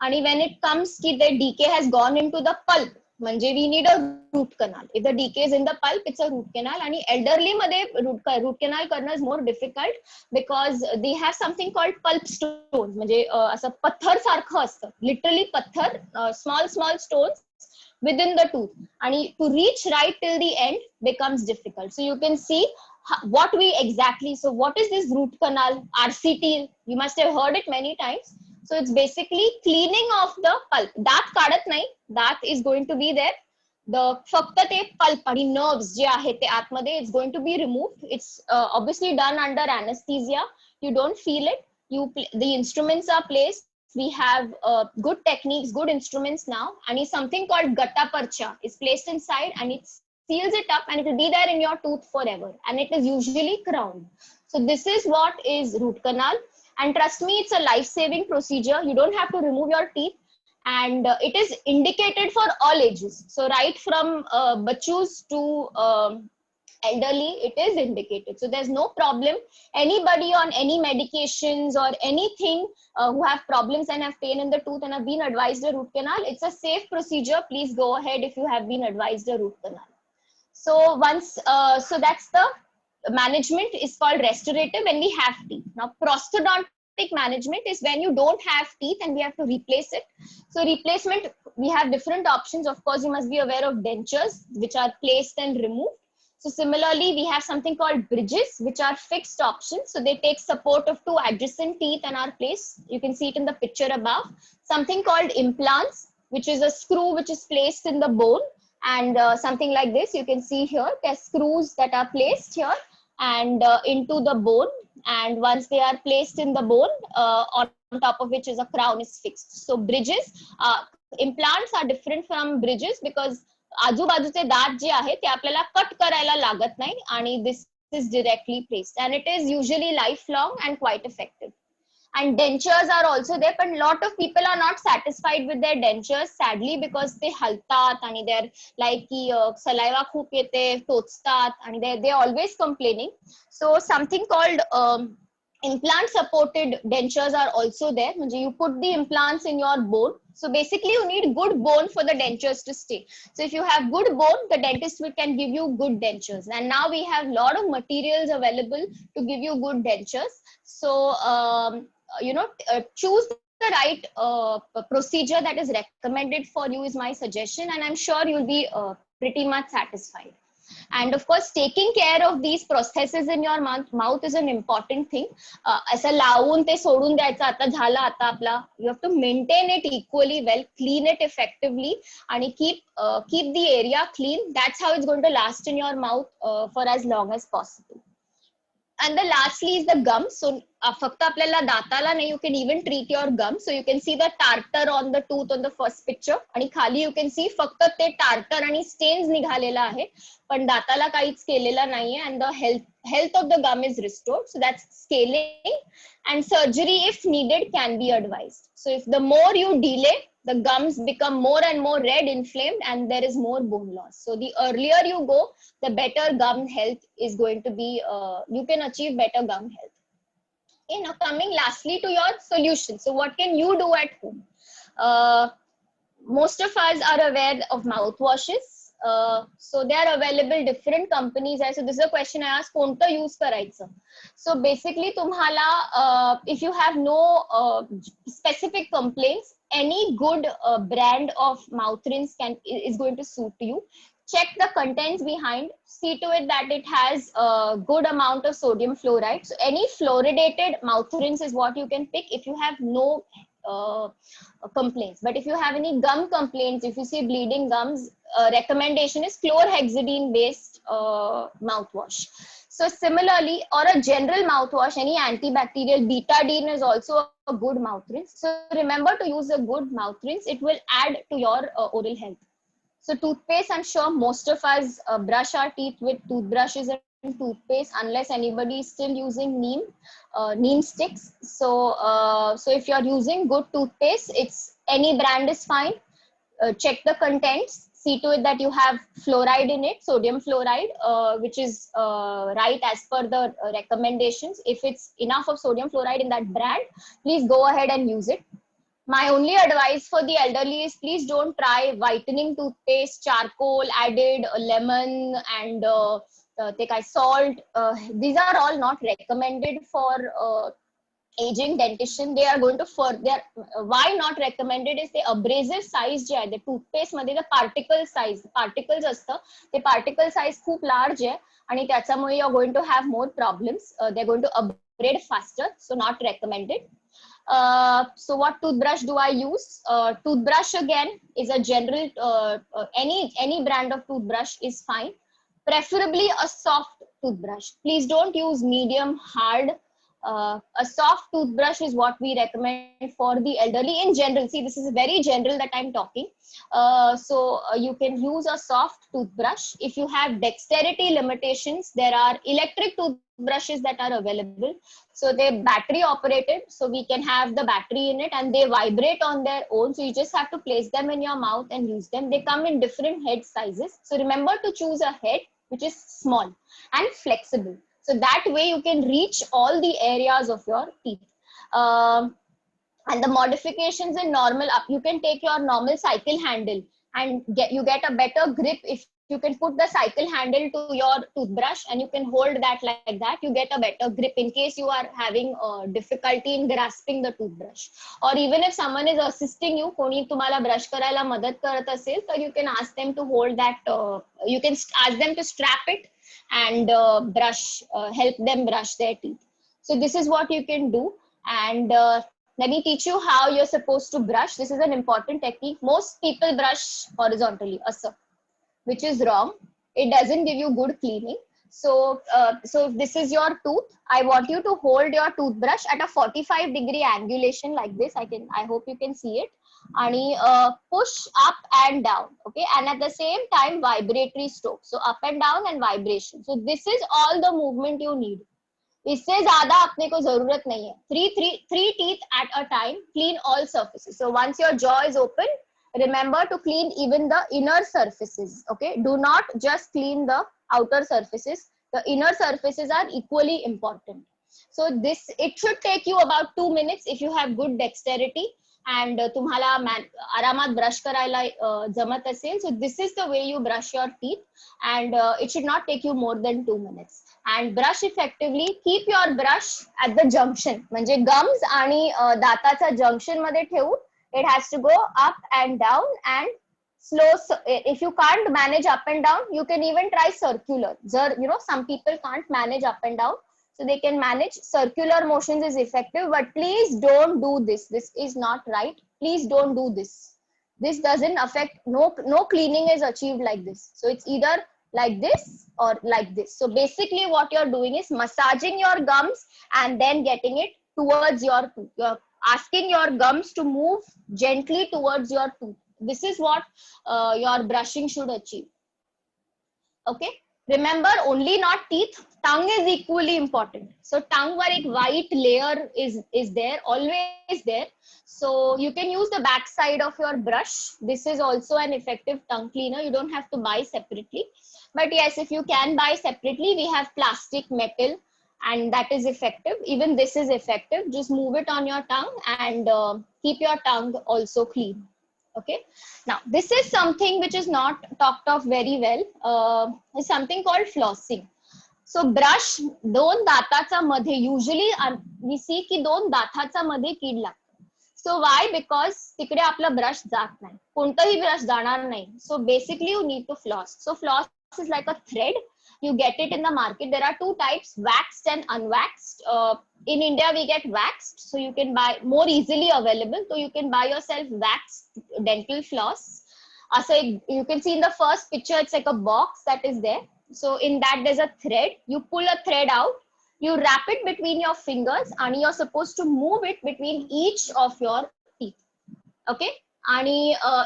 And when it comes ki the decay has gone into the pulp, म्हणजे we need a root canal. If the decay is in the pulp, it's a root canal. आणि elderly मध्ये root canal करणं is more difficult, because they have something called pulp stones. म्हणजे असं पत्थर सारखं असतं, literally पत्थर, small stones within the tooth, and to reach right till the end becomes difficult. So you can see what we exactly, so what is this root canal? RCT, you must have heard it many times. So it's basically cleaning of the pulp. Daat kadat nahi, daat is going to be there. The फक्त ते pulp आणि nerves जे आहे ते आतमध्ये, it's going to be removed. It's obviously done under anesthesia. You don't feel it. The instruments are placed. We have good techniques, good instruments now, and something called gutta parcha is placed inside, and it seals it up, and it will be there in your tooth forever, and it is usually crowned. So this is what is root canal, and trust me, it's a life-saving procedure. You don't have to remove your teeth, and it is indicated for all ages. So right from bachus to elderly, it is indicated. So there's no problem. Anybody on any medications or anything who have problems and have pain in the tooth and have been advised a root canal, it's a safe procedure. Please go ahead if you have been advised a root canal. So once, so that's the management is called restorative when we have teeth. Now prosthodontic management is when you don't have teeth and we have to replace it. So replacement, we have different options. Of course, you must be aware of dentures, which are placed and removed. So similarly, we have something called bridges, which are fixed options. So they take support of two adjacent teeth and are placed. You can see it in the picture above. Something called implants, which is a screw which is placed in the bone, and something like this. You can see here, there are screws that are placed here and into the bone. And once they are placed in the bone, on top of which is a crown is fixed. So bridges, implants are different from bridges because आजूबाजूचे दात जे आहे ते आपल्याला cut करायला लागत नाही आणि this is directly placed and it is usually lifelong and quite effective. And dentures are also there, but lot of people are not satisfied with their dentures sadly because they halतात आणि they're like की saliva खूप येते, टोचतात आणि they always complaining. So something called implant supported dentures are also there. You put the implants in your bone. So basically you need good bone for the dentures to stay. So if you have good bone, the dentist can give you good dentures. And now we have a lot of materials available to give you good dentures. So choose the right procedure that is recommended for you is my suggestion, and I'm sure you'll be pretty much satisfied. And of course, taking care of these processes in your mouth is an important thing. असं लावून ते सोडून द्यायचं आता झालं आता आपला. You have to maintain it equally well, clean it effectively, and keep the area clean. That's how it's going to last in your mouth for as long as possible. And the lastly is the gums. So फक्त आपल्याला दाताला नाही, you can even treat your gums. So you can see the tartar on the tooth on the first picture. आणि खाली you can see फक्त ते tartar आणि stains निघालेला आहे. पण दाताला काहीच केलेला नाहीये and the health of the gum is restored. So that's scaling, and surgery if needed can be advised. So if the more you delay, the gums become more and more red, inflamed, and there is more bone loss. So the earlier you go, the better gum health is going to be, you can achieve better gum health. Okay, now coming lastly to your solution. So what can you do at home? Most of us are aware of mouthwashes. So they are available different companies. So this is a question I asked, कोणतं use करायचं? So basically तुम्हाला, if you have no specific complaints, any good brand of mouth rinse is going to suit you. Check the contents behind, see to it that it has a good amount of sodium fluoride. So any fluoridated mouth rinse is what you can pick if you have no complaints. But if you have any gum complaints, if you see bleeding gums, recommendation is chlorhexidine based mouthwash. So similarly, or a general mouthwash, any antibacterial, betadine is also a good mouth rinse. So remember to use a good mouth rinse. It will add to your oral health. So toothpaste, I'm sure most of us brush our teeth with toothbrushes and toothpaste unless anybody is still using neem sticks. So if you're using good toothpaste, it's any brand is fine. Check the contents, see to it that you have fluoride in it, sodium fluoride, which is right as per the recommendations. If it's enough of sodium fluoride in that brand, please go ahead and use it. My only advice for the elderly is please don't try whitening toothpaste, charcoal added, lemon, and salt. These are all not recommended for aging dentition. They are going to why not recommended is the abrasive size जे आहे, the toothpaste मध्ये the particle size, particles असतं, ते particle size खूप large आहे आणि त्याच्यामुळे you're going to have more problems. They're going to abrade faster, so not recommended. So what toothbrush do I use? Toothbrush again is a general, any brand of toothbrush is fine. Preferably a soft toothbrush. Please don't use medium, hard. A soft toothbrush is what we recommend for the elderly in general. See, this is very general that I'm talking. You can use a soft toothbrush. If you have dexterity limitations, there are electric toothbrushes that are available. So they're battery operated, so we can have the battery in it and they vibrate on their own. So you just have to place them in your mouth and use them. They come in different head sizes. So remember to choose a head which is small and flexible. So that way you can reach all the areas of your teeth. And the modifications in normal up, you can take your normal cycle handle and you get a better grip if you can put the cycle handle to your toothbrush and you can hold that like that. You get a better grip in case you are having difficulty in grasping the toothbrush. Or even if someone is assisting you, कोणी तुम्हाला brush करायला मदत करत असेल, तर you can ask them to hold that. You can ask them to strap it and help them brush their teeth. So this is what you can do. And let me teach you how you're supposed to brush. This is an important technique. Most people brush horizontally, which is wrong. It doesn't give you good cleaning. So if this is your tooth, I want you to hold your toothbrush at a 45-degree angulation like this. I hope you can see it. And push up and down, okay? And at the same time, vibratory stroke. So up and down and vibration. So this is all the movement you need. इससे ज्यादा अपने को जरूरत नहीं है. Three teeth at a time. Clean all surfaces. So once your jaw is open, remember to clean even the inner surfaces. Okay, do not just clean the outer surfaces. The inner surfaces are equally important. So it should take you about 2 minutes if you have good dexterity and तुम्हाला आरामात brush करायला जमत असेल. So this is the way you brush your teeth, and it should not take you more than 2 minutes. And brush effectively. Keep your brush at the junction, म्हणजे gums आणि दाताचा junction मध्ये ठेवून it has to go up and down and slow. If you can't manage up and down, you can even try circular. Some people can't manage up and down, so they can manage circular motions is effective, but please don't do this. This is not right. Please don't do this. This doesn't affect, no cleaning is achieved like this. So it's either like this or like this. So basically what you're doing is massaging your gums and then getting it towards your tooth. You're asking your gums to move gently towards your tooth. This is what your brushing should achieve. Okay. Remember, only not teeth, tongue is equally important. So tongue where a white layer is there, always there. So you can use the back side of your brush. This is also an effective tongue cleaner. You don't have to buy separately. But yes, if you can buy separately, we have plastic, metal, and that is effective. Even this is effective. Just move it on your tongue and keep your tongue also clean. Okay. Now, this is something which is not talked of very well. Is something called flossing. So brush दोन दाताचा मध्ये, usually we see की दोन दाताचा मध्ये कीड लागते. So why? Because तिकडे आपला brush जात नाही, कोणताही brush जाणार नाही. So basically you need to floss. So floss is like a thread. You get it in the market. There are two types, waxed and unwaxed. In India, we get waxed, so you can buy more easily available. So you can buy yourself waxed dental floss. So you can see in the first picture, it's like a box that is there. So in that, there's a thread. You pull a thread out, you wrap it between your fingers, and you're supposed to move it between each of your teeth. Okay? And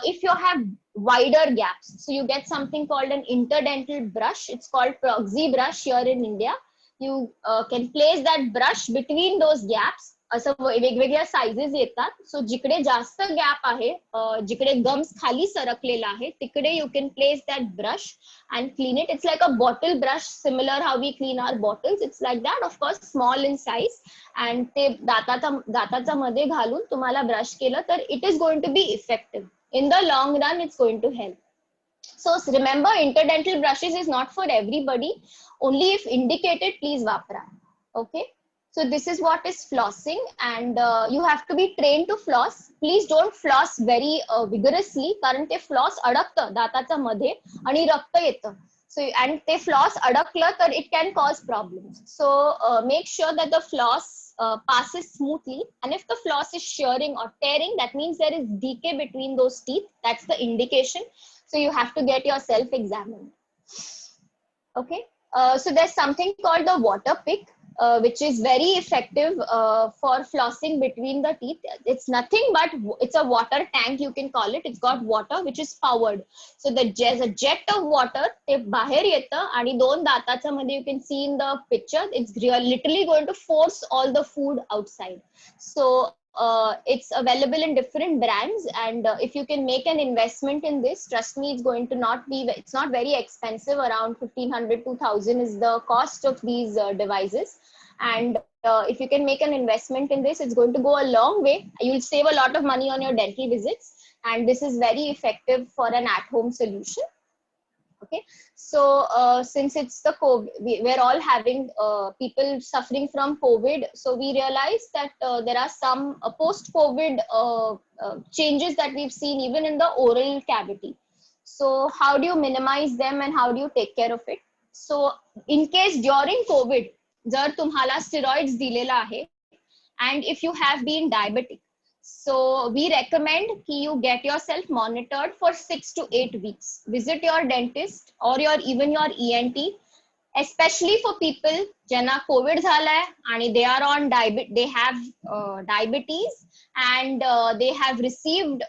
if you have wider gaps, so you get something called an interdental brush. It's called proxy brush here in India. You can place that brush between those gaps. असं वेगवेगळ्या sizes येतात. सो जिकडे जास्त gap आहे, जिकडे gums खाली सरकलेला आहे, तिकडे you can place that brush and clean it. It's like a bottle brush, similar how we clean our bottles. It's like that, of course small in size. And ते दाताचा मध्ये घालून तुम्हाला ब्रश केलं तर it is going to be effective. In the long run it's going to help. So remember, interdental brushes is not for everybody. Only if indicated, please vapra. Okay. So this is what is flossing, and you have to be trained to floss. Please don't floss very vigorously, कारण ते floss अडकतं दाताच्या मध्ये आणि रक्त येतं. So and ते floss अडकलं तर it can cause problems. So make sure that the floss passes smoothly, and if the floss is shearing or tearing, that means there is decay between those teeth. That's the indication. So you have to get yourself examined. Okay. So there's something called the water pick, which is very effective for flossing between the teeth. It's nothing but it's a water tank, you can call it. It's got water which is powered. So there's a jet of water. ते बाहेर येतं आणि दोन दाताच्या मध्ये, you can see in the picture, it's literally going to force all the food outside. So it's available in different brands, and if you can make an investment in this, trust me, it's not very expensive. Around 1,500 to 2,000 is the cost of these devices. And if you can make an investment in this, it's going to go a long way. You'll save a lot of money on your dental visits, and this is very effective for an at-home solution. Okay, so since it's the COVID, we're all having people suffering from COVID, so we realized that there are some post-COVID changes that we've seen even in the oral cavity. So how do you minimize them and how do you take care of it? So in case during COVID जर तुम्हाला steroids दिलेला आहे and if you have been diabetic, so we recommend कि you get yourself monitored for 6 to 8 weeks. Visit your dentist or even your ENT, especially for people ज्यांना Covid झालाय आणि they are on they have diabetes and they have received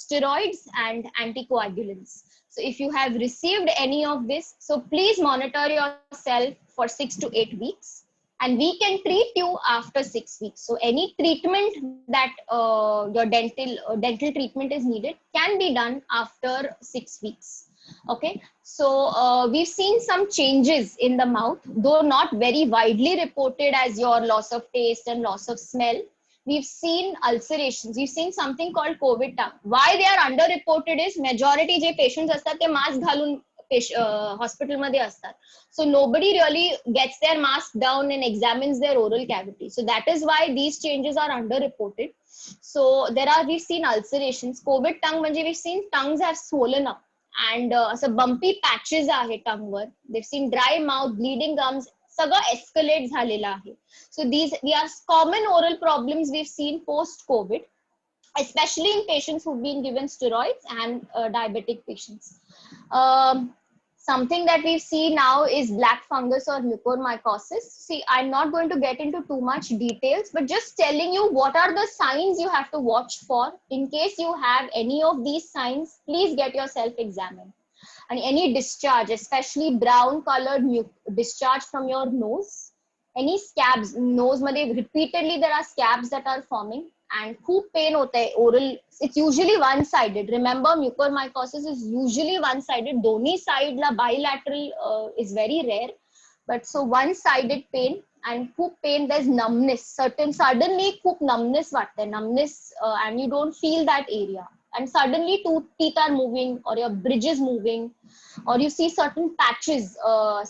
steroids and anticoagulants. So if you have received any of this, so please monitor yourself for 6 to 8 weeks, and we can treat you after 6 weeks. So any treatment that your dental treatment is needed can be done after 6 weeks. Okay, so we've seen some changes in the mouth, though not very widely reported as your loss of taste and loss of smell. We've seen ulcerations. We've seen something called COVID tongue. Why they are underreported is majority J patients असतात ते mask घालून hospital मध्ये असतात. So nobody really gets their mask down and examines their oral cavity. So that is why these changes are underreported. So we've seen ulcerations. COVID tongue म्हणजे we've seen tongues have swollen up and असं bumpy patches आहे tongue वर. They've seen dry mouth, bleeding gums, सगळं escalate झालेलं आहे. So these are common oral problems we've seen post COVID, especially in patients who've been given steroids and diabetic patients. Something that we see now is black fungus or mucormycosis. See, I'm not going to get into too much details, but just telling you what are the signs you have to watch for. In case you have any of these signs, please get yourself examined. And any discharge, especially brown colored discharge from your nose, any scabs, nose मध्ये repeatedly there are scabs that are forming, and खूप pain होता है oral. It's usually one sided. Remember, mucormycosis is usually one sided. दोन्ही side La bilateral is very rare, but so one sided pain and खूप pain. There's numbness. Suddenly खूप numbness वाटते, numbness, and you don't feel that area. And suddenly teeth are moving, or your bridge is moving, or you see certain patches,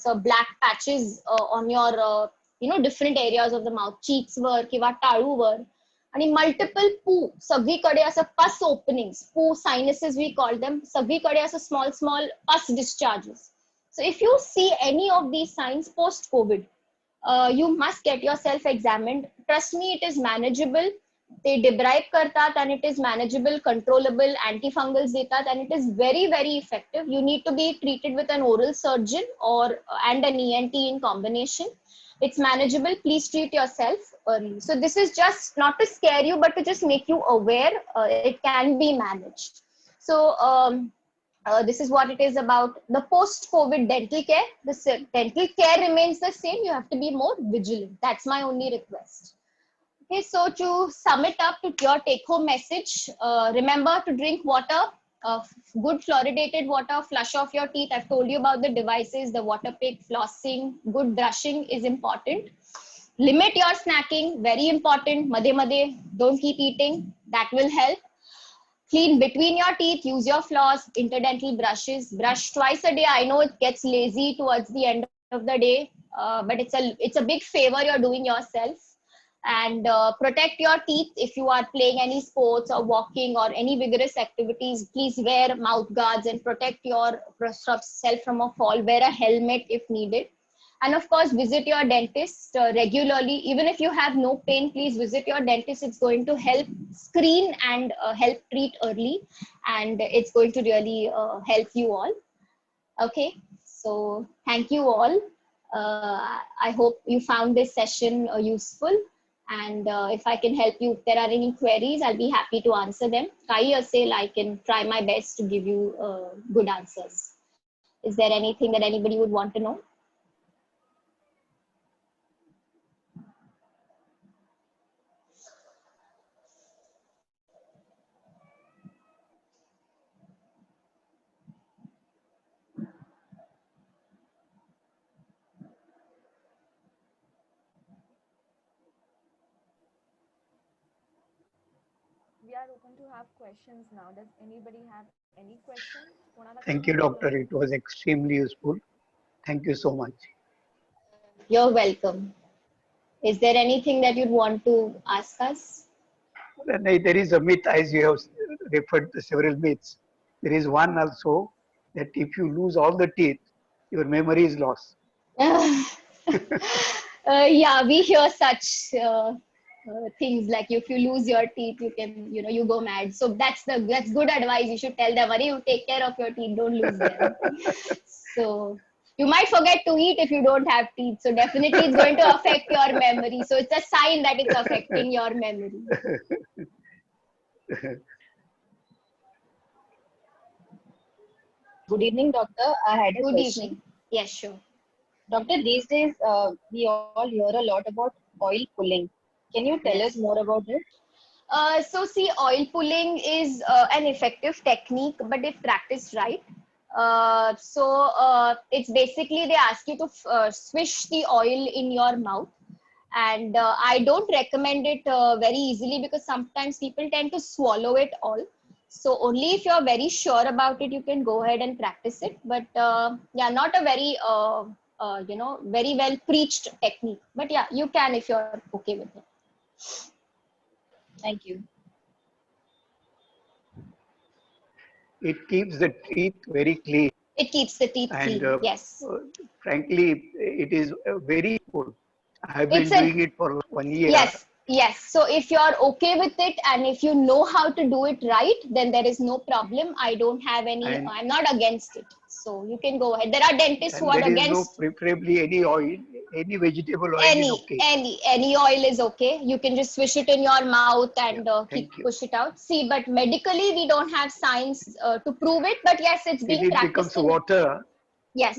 so black patches on your different areas of the mouth, cheeks वर किंवा टाळू वर, आणि multiple poo, सगळीकडे असं pus openings, poo sinuses we call them, सगळीकडे असं small pus discharges. So if you see any of these signs post COVID, you must get yourself examined. Trust me, it is manageable. They debribe करतात and it is manageable, controllable, antifungals देतात, and it is very, very effective. You need to be treated with an oral surgeon or and an ENT in combination. It's manageable. Please treat yourself early. So this is just not to scare you, but to just make you aware it can be managed. So this is what it is about the post-COVID dental care. The dental care remains the same. You have to be more vigilant. That's my only request. Okay, so to sum it up, to your take-home message, remember to drink water, good fluoridated water, flush off your teeth. I've told you about the devices, the water pick, flossing, good brushing is important. Limit your snacking, very important. Madhe madhe, don't keep eating. That will help. Clean between your teeth, use your floss, interdental brushes, brush twice a day. I know it gets lazy towards the end of the day, but it's a big favor you're doing yourself. And protect your teeth. If you are playing any sports or walking or any vigorous activities, please wear mouth guards and protect yourself from a fall. Wear a helmet if needed. And of course, visit your dentist regularly. Even if you have no pain, please visit your dentist. It's going to help screen and help treat early. And it's going to really help you all. Okay, so thank you all. I hope you found this session useful. And if I can help you, if there are any queries, I'll be happy to answer them. Kai Asel, I can try my best to give you good answers. Is there anything that anybody would want to know? We are open to have questions now. Does anybody have any questions? Thank you, doctor. It was extremely useful. Thank you so much. You're welcome. Is there anything that you'd want to ask us? There is a myth, as you have referred to several myths. There is one also that if you lose all the teeth, your memory is lost. Yeah, we hear such things like if you lose your teeth, you can, you go mad. So that's good advice. You should tell them, "Arey, you take care of your teeth, don't lose them." So you might forget to eat if you don't have teeth. So definitely it's going to affect your memory. So it's a sign that it's affecting your memory. Good evening, doctor. I had a Good question. evening. Yes, sure. Doctor, these days we all hear a lot about oil pulling. Can you tell us Yes. more about it? So see, oil pulling is an effective technique, but if practiced right. It's basically they ask you to swish the oil in your mouth, and I don't recommend it very easily because sometimes people tend to swallow it all. So only if you're very sure about it, you can go ahead and practice it. But yeah, not a very very well preached technique. But yeah, you can if you're okay with it. Thank you. It keeps the teeth very clean, It keeps the teeth and clean. Yes. uh, frankly, it is very useful. I have It's been an doing it for 1 year. yes. So if you're okay with it and if you know how to do it right, then there is no problem. I don't have any, and I'm not against it. So you can go ahead. There are dentists who and are there is no against preferably any oil, any vegetable oil is okay. any oil is okay. You can just swish it in your mouth Yeah, and keep thank you. push it out. See, but medically we don't have science to prove it. But yes, it's Till being it becomes practiced in water, yes,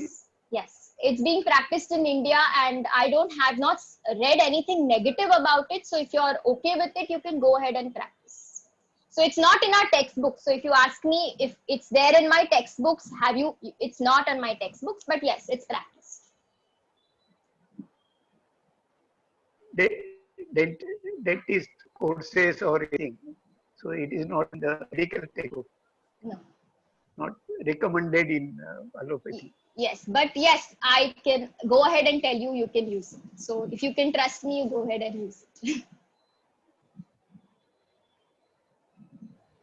it's being practiced in India, and I don't have not read anything negative about it. So if you're okay with it, you can go ahead and practice. So it's not in our textbooks. So if you ask me if it's there in my textbooks, have you? It's not in my textbooks, but yes, it's practiced. de- dentist courses or anything. So it is not in the medical textbook, No. not recommended in allopathy. Yes, but yes, I can go ahead and tell you can use it. So if you can trust me, you go ahead and use it.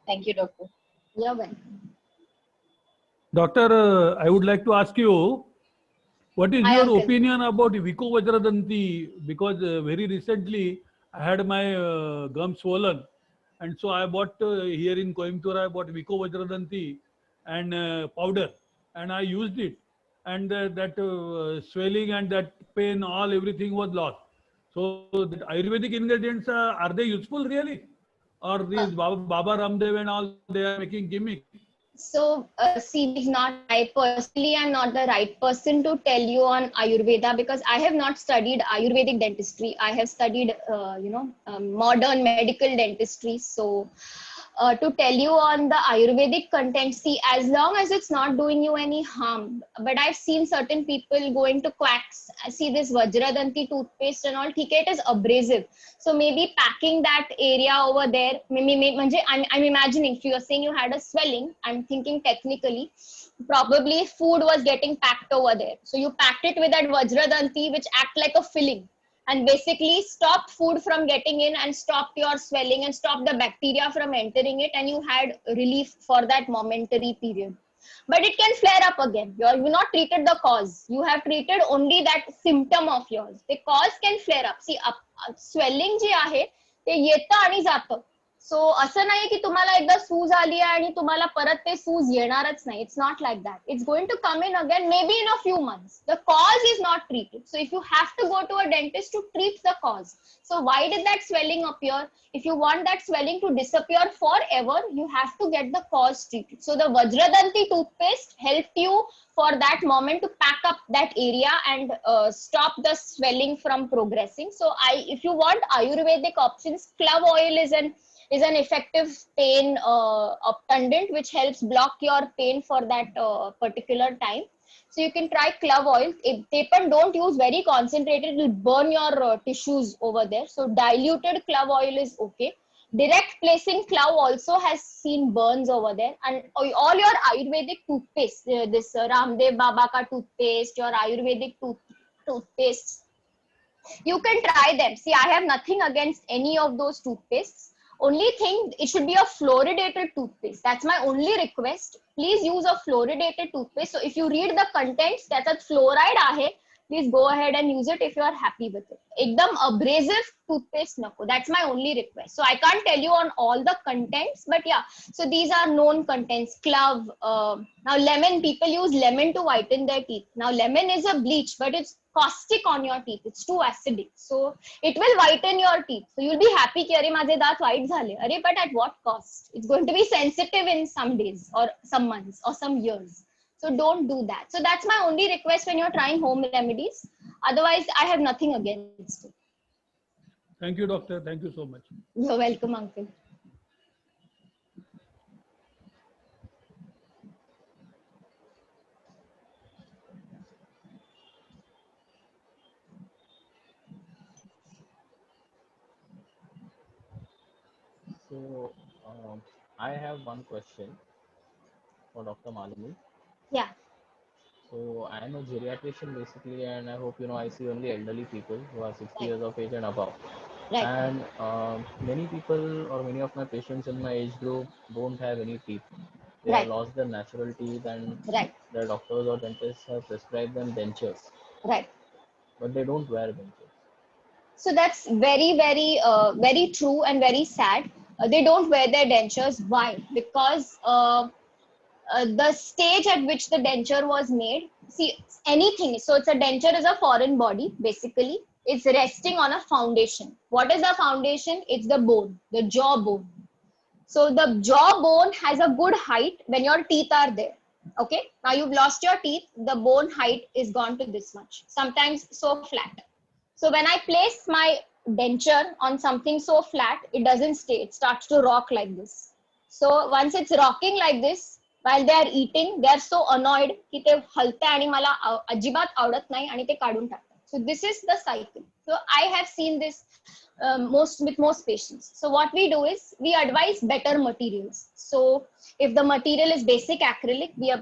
Thank you, doctor. You're welcome. Doctor, I would like to ask you, what is Hi, your Uncle. opinion about Vico Vajradanti? Because very recently I had my gum swollen, and so I bought here in Coimbatore. I bought Vico Vajradanti and powder, and I used it, and that swelling and that pain, all everything was lost. So that Ayurvedic ingredients are they useful really, or Uh, these Baba Ramdev and all they are making gimmick? So, see, is not I personally am not the right person to tell you on Ayurveda because I have not studied Ayurvedic dentistry. I have studied, modern medical dentistry. So, to tell you on the Ayurvedic content, see, as long as it's not doing you any harm. But I've seen certain people going to quacks. I see this Vajradanti toothpaste and all. It is abrasive. So maybe packing that area over there. I'm imagining if you are saying you had a swelling. I'm thinking technically, probably food was getting packed over there. So you packed it with that Vajradanti, which act like a filling and basically stop food from getting in and stop your swelling and stop the bacteria from entering it, and you had relief for that momentary period. But it can flare up again. You've not treated the cause. You have treated only that symptom of yours. The cause can flare up. See, swelling जे आहे ते येतं आणि जातं. सो असं नाही की तुम्हाला एकदा सूज आली आहे आणि तुम्हाला परत ते सूज येणारच नाही. It's not like that. It's going to come in again maybe in a few months. The cause is not treated. So if you have to go to a dentist to treat the cause. So why did that swelling appear? If you want that swelling to disappear forever, you have to get the cause treated. So the Vajradanti toothpaste helped you for that moment to pack up that area and stop the swelling from progressing. So if you want Ayurvedic options, clove oil is an effective pain obtundant which helps block your pain for that particular time. So you can try clove oil. Tapen don't use very concentrated, it will burn your tissues over there. So diluted clove oil is okay. Direct placing clove also has seen burns over there. And all your Ayurvedic toothpaste, this Ramdev Baba ka toothpaste, your Ayurvedic toothpaste, you can try them. See, I have nothing against any of those toothpastes. Only thing, it should be a fluoridated toothpaste. That's my only request. Please use a fluoridated toothpaste. So if you read the contents, त्याच्यात fluoride आहे, please go ahead and use it if you are happy with it. Ekdam abrasive toothpaste nako. That's my only request. So I can't tell you on all the contents, but yeah. So these are known contents. Clove. Now lemon. People use lemon to whiten their teeth. Now lemon is a bleach, but it's caustic on your teeth. It's too acidic. So it will whiten your teeth. So you'll be happy ki अरे माझे दात white झाले. अरे but at what cost? It's going to be sensitive in some days or some months or some years. So don't do that. So that's my only request when you're trying home remedies. Otherwise, I have nothing against it. Thank you, doctor. Thank you so much. You're welcome, uncle. So, I have one question for Dr. Malini. Yeah. So, I am a geriatrician basically, and I hope you know I see only elderly people who are 60 Right. years of age and above. Right. And many people or many of my patients in my age group don't have any teeth. They have Right. lost their natural teeth, and Right. their doctors or dentists have prescribed them dentures, Right. but they don't wear dentures. So that's very, very true and very sad. They don't wear their dentures. Why? Because the stage at which the denture was made, see, anything, so it's a denture is a foreign body, basically. It's resting on a foundation. What is the foundation? It's the bone, the jaw bone. So the jaw bone has a good height when your teeth are there. Okay, now you've lost your teeth, the bone height is gone to this much, sometimes so flat. So when I place my denture on something so flat, it doesn't stay, it starts to rock like this. So once it's rocking like this, while they are eating, they are so annoyed की ते हलते आणि मला अजिबात आवडत नाही आणि ते काढून टाकतात. So this is the cycle. So I have seen this with most patients. So what we do is we advise better materials. So if the material is basic acrylic, we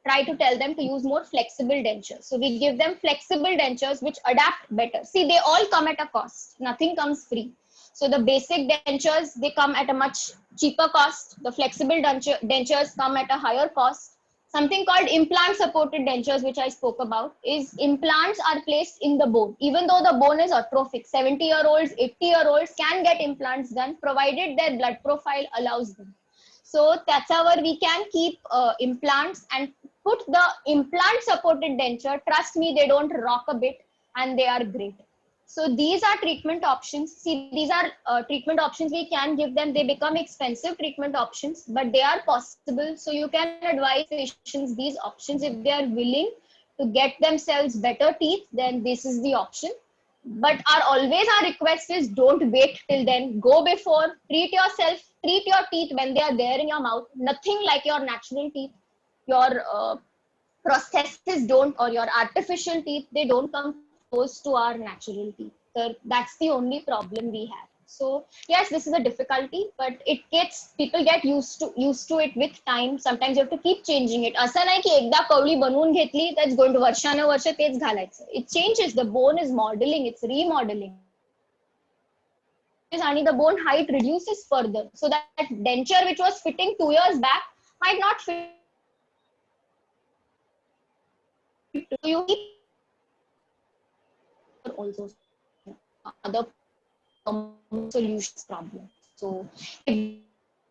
try to tell them to use more flexible dentures. So we give them flexible dentures which adapt better. See, they all come at a cost. Nothing comes free. So the basic dentures, they come at a much cheaper cost. The flexible dentures come at a higher cost. Something called implant supported dentures, which I spoke about, is implants are placed in the bone. Even though the bone is atrophic, 70-year-olds, 80-year-olds can get implants done, provided their blood profile allows them. So that's how we can keep implants and put the implant supported denture. Trust me, they don't rock a bit and they are great. So these are treatment options. See, these are treatment options we can give them. They become expensive treatment options, but they are possible. So you can advise patients these options. If they are willing to get themselves better teeth, then this is the option. But our request is don't wait till then. Go before, treat yourself, treat your teeth when they are there in your mouth. Nothing like your natural teeth. Your prosthesis don't, or your artificial teeth, they don't come close to our natural teeth. So that's the only problem we have. So yes, this is a difficulty, but people get used to it with time. Sometimes you have to keep changing it. असं नाही की एकदा कवळी बनवून घेतली, that's going to वर्षानुवर्ष तेच घालायचं. It changes. The bone is modeling. It's remodeling. And the bone height reduces further. So that denture which was fitting 2 years back might not fit. You also other solutions problem. So if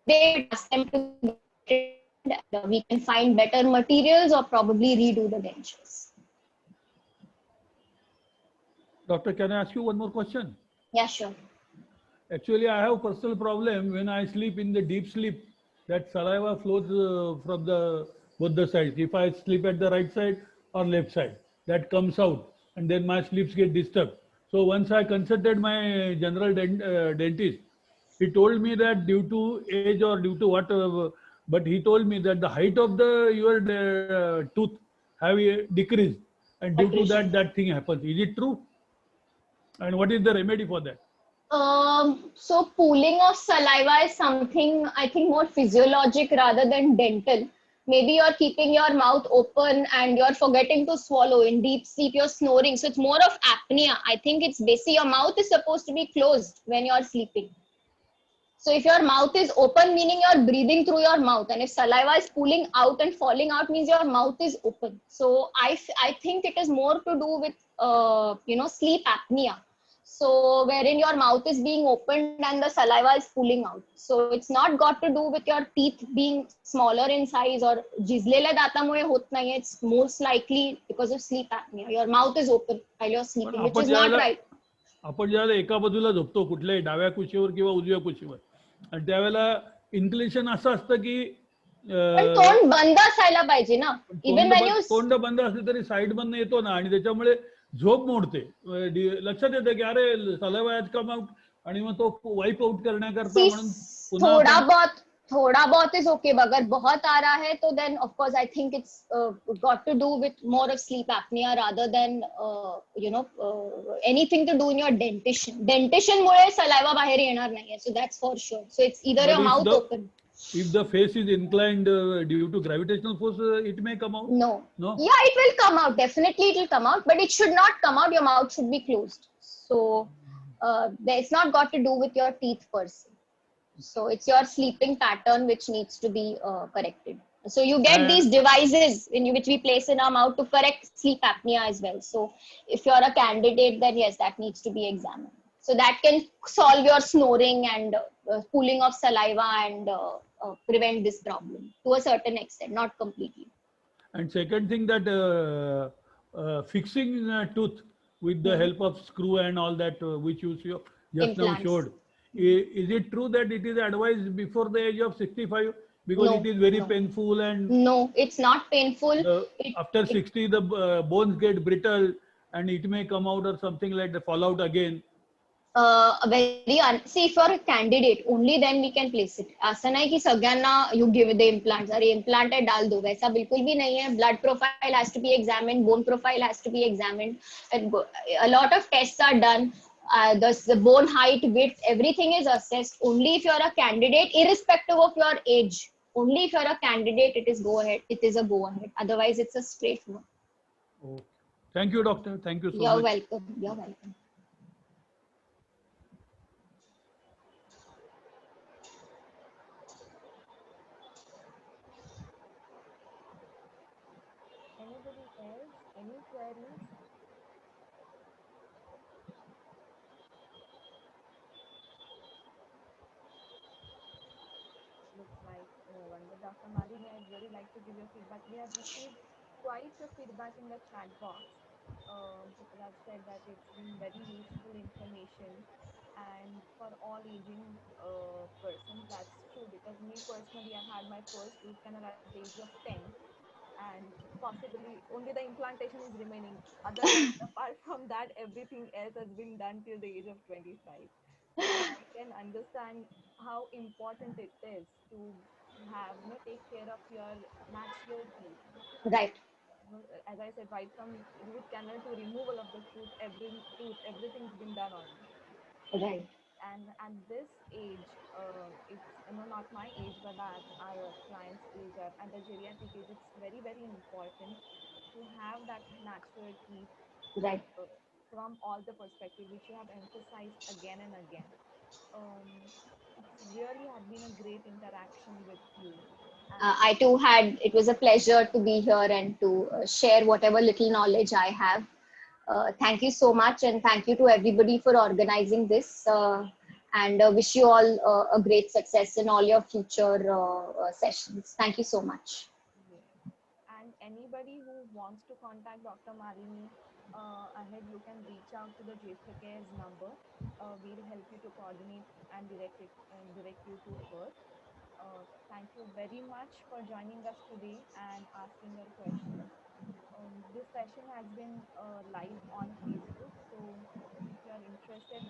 they ask them to we can find better materials or probably redo the dentures. Doctor, can I ask you one more question? Yeah, sure. Actually, I have personal problem when I sleep in the deep sleep. That saliva flows from both the sides. If I sleep at the right side or left side, that comes out, and then my sleeps get disturbed. So once I consulted my general dentist, he told me that due to age or due to what, but he told me that the height of your tooth have decreased, and due to that thing happens. Is it true? And what is the remedy for that? So pooling of saliva is something I think more physiologic rather than dental. Maybe you're keeping your mouth open and you're forgetting to swallow. In deep sleep, you're snoring. So it's more of apnea. I think it's basically your mouth is supposed to be closed when you're sleeping. So if your mouth is open, meaning you're breathing through your mouth, and if saliva is pooling out and falling out, means your mouth is open. So I think it is more to do with sleep apnea. So wherein your mouth is being opened and the saliva is pooling out. So it's not got to do with your teeth being smaller in size or झिजलेल्या दातामुळे होत नाही. It's most likely because of sleep apnea. Your mouth is open while you're पण sleeping, which is not right. आपण ज्यावेळेला एका बाजूला झोपतो कुठल्याही डाव्या कुशीवर किंवा उजव्या कुशीवर, आणि त्यावेळेला इन्क्लिनेशन असं असतं की पण तोंड बंद असायला पाहिजे ना. इवन व्हेन यू तोंड बंद असले तरी साईड मधनं येतो ना, आणि त्याच्यामुळे झोप मोडते. लक्षात येतं की अरे सलाइवा हॅज कम आउट, आणि मग तो वाईप आउट करण्याकरता म्हणून पुन्हा थोड़ा बहुत is okay, but अगर बहुत आ रहा है तो then of course I think it's got to do with more of sleep apnea rather than anything to do in your dentition Mule saliva बाहेर येणार नाहीये. So that's for sure. So it's either your mouth open. If the face is inclined due to gravitational force, it may come out. No. No. Yeah, it will come out. Definitely, it will come out, but it should not come out. Your mouth should be closed. So it's not got to do with your teeth per se. So it's your sleeping pattern which needs to be corrected. So you get these devices which we place in our mouth to correct sleep apnea as well. So if you're a candidate, then yes, that needs to be examined. So that can solve your snoring and pooling of saliva and prevent this problem to a certain extent, not completely. And second thing, that fixing tooth with the help of screw and all that, which you just now showed. Is it true that it is advised before the age of 65? Because it is very painful, and no, it's not painful. After 60, the bones get brittle, and it may come out or something like the fallout again. See, if you're a candidate, only then we can place it. ऐसा नहीं कि सगळ्यांना you give the implants. अरे implant है डाल दो, वैसा बिल्कुल भी नहीं है. Blood profile has to be examined, bone profile has to be examined. A lot of tests are done. The bone height, width, everything is assessed. Only if you're a candidate, irrespective of your age. Only if you're a candidate, it is go ahead. It is a go ahead. Otherwise, it's a straight no. Okay. Thank you, doctor. Thank you so much. You're welcome. You're welcome. Anybody else? Any queries? Looks like no one. But Dr. Malini, I'd really like to give you feedback. We have received quite a feedback in the chat box. People have said that it's been very useful information, and for all aging persons, that's true. Because me personally, I had my first root canal at the age of 10, and possibly only the implantation is remaining. Otherwise, apart from that, everything else has been done till the age of 25. So I can understand how important it is to have take care of your natural teeth. Right. As I said, right from root canal to removal of the everything's been done already. Right. And at this age, it's not my age, but at our client's age, at the geriatric age, it's very, very important to have that natural teeth. Right. From all the perspective, which you have emphasized again and again. It's really had been a great interaction with you. I too it was a pleasure to be here and to share whatever little knowledge I have. Thank you so much, and thank you to everybody for organizing this, and wish you all a great success in all your future sessions. Thank you so much. And anybody who wants to contact Dr. Malini, ahead you can reach out to the Jeshta Cares number. We'll help you to coordinate and direct you to her. Thank you very much for joining us today and asking your questions. This session has been live on Facebook, so if you are interested,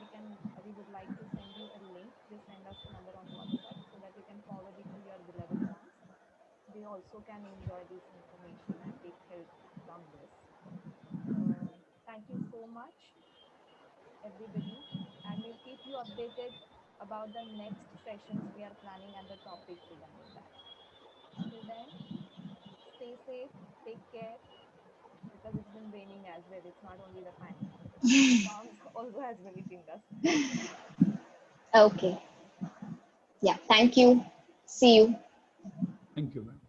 we would like to send you a link. Just send us a number on WhatsApp so that you can forward it to your beloved ones. They also can enjoy this information and take help from this. Thank you so much, everybody, and we'll keep you updated about the next sessions we are planning and the topics regarding that. Until then, stay safe, take care, because it's been raining as well. It's not only the fan. The storms also has been hitting us. Okay. Yeah, thank you. See you. Thank you, ma'am.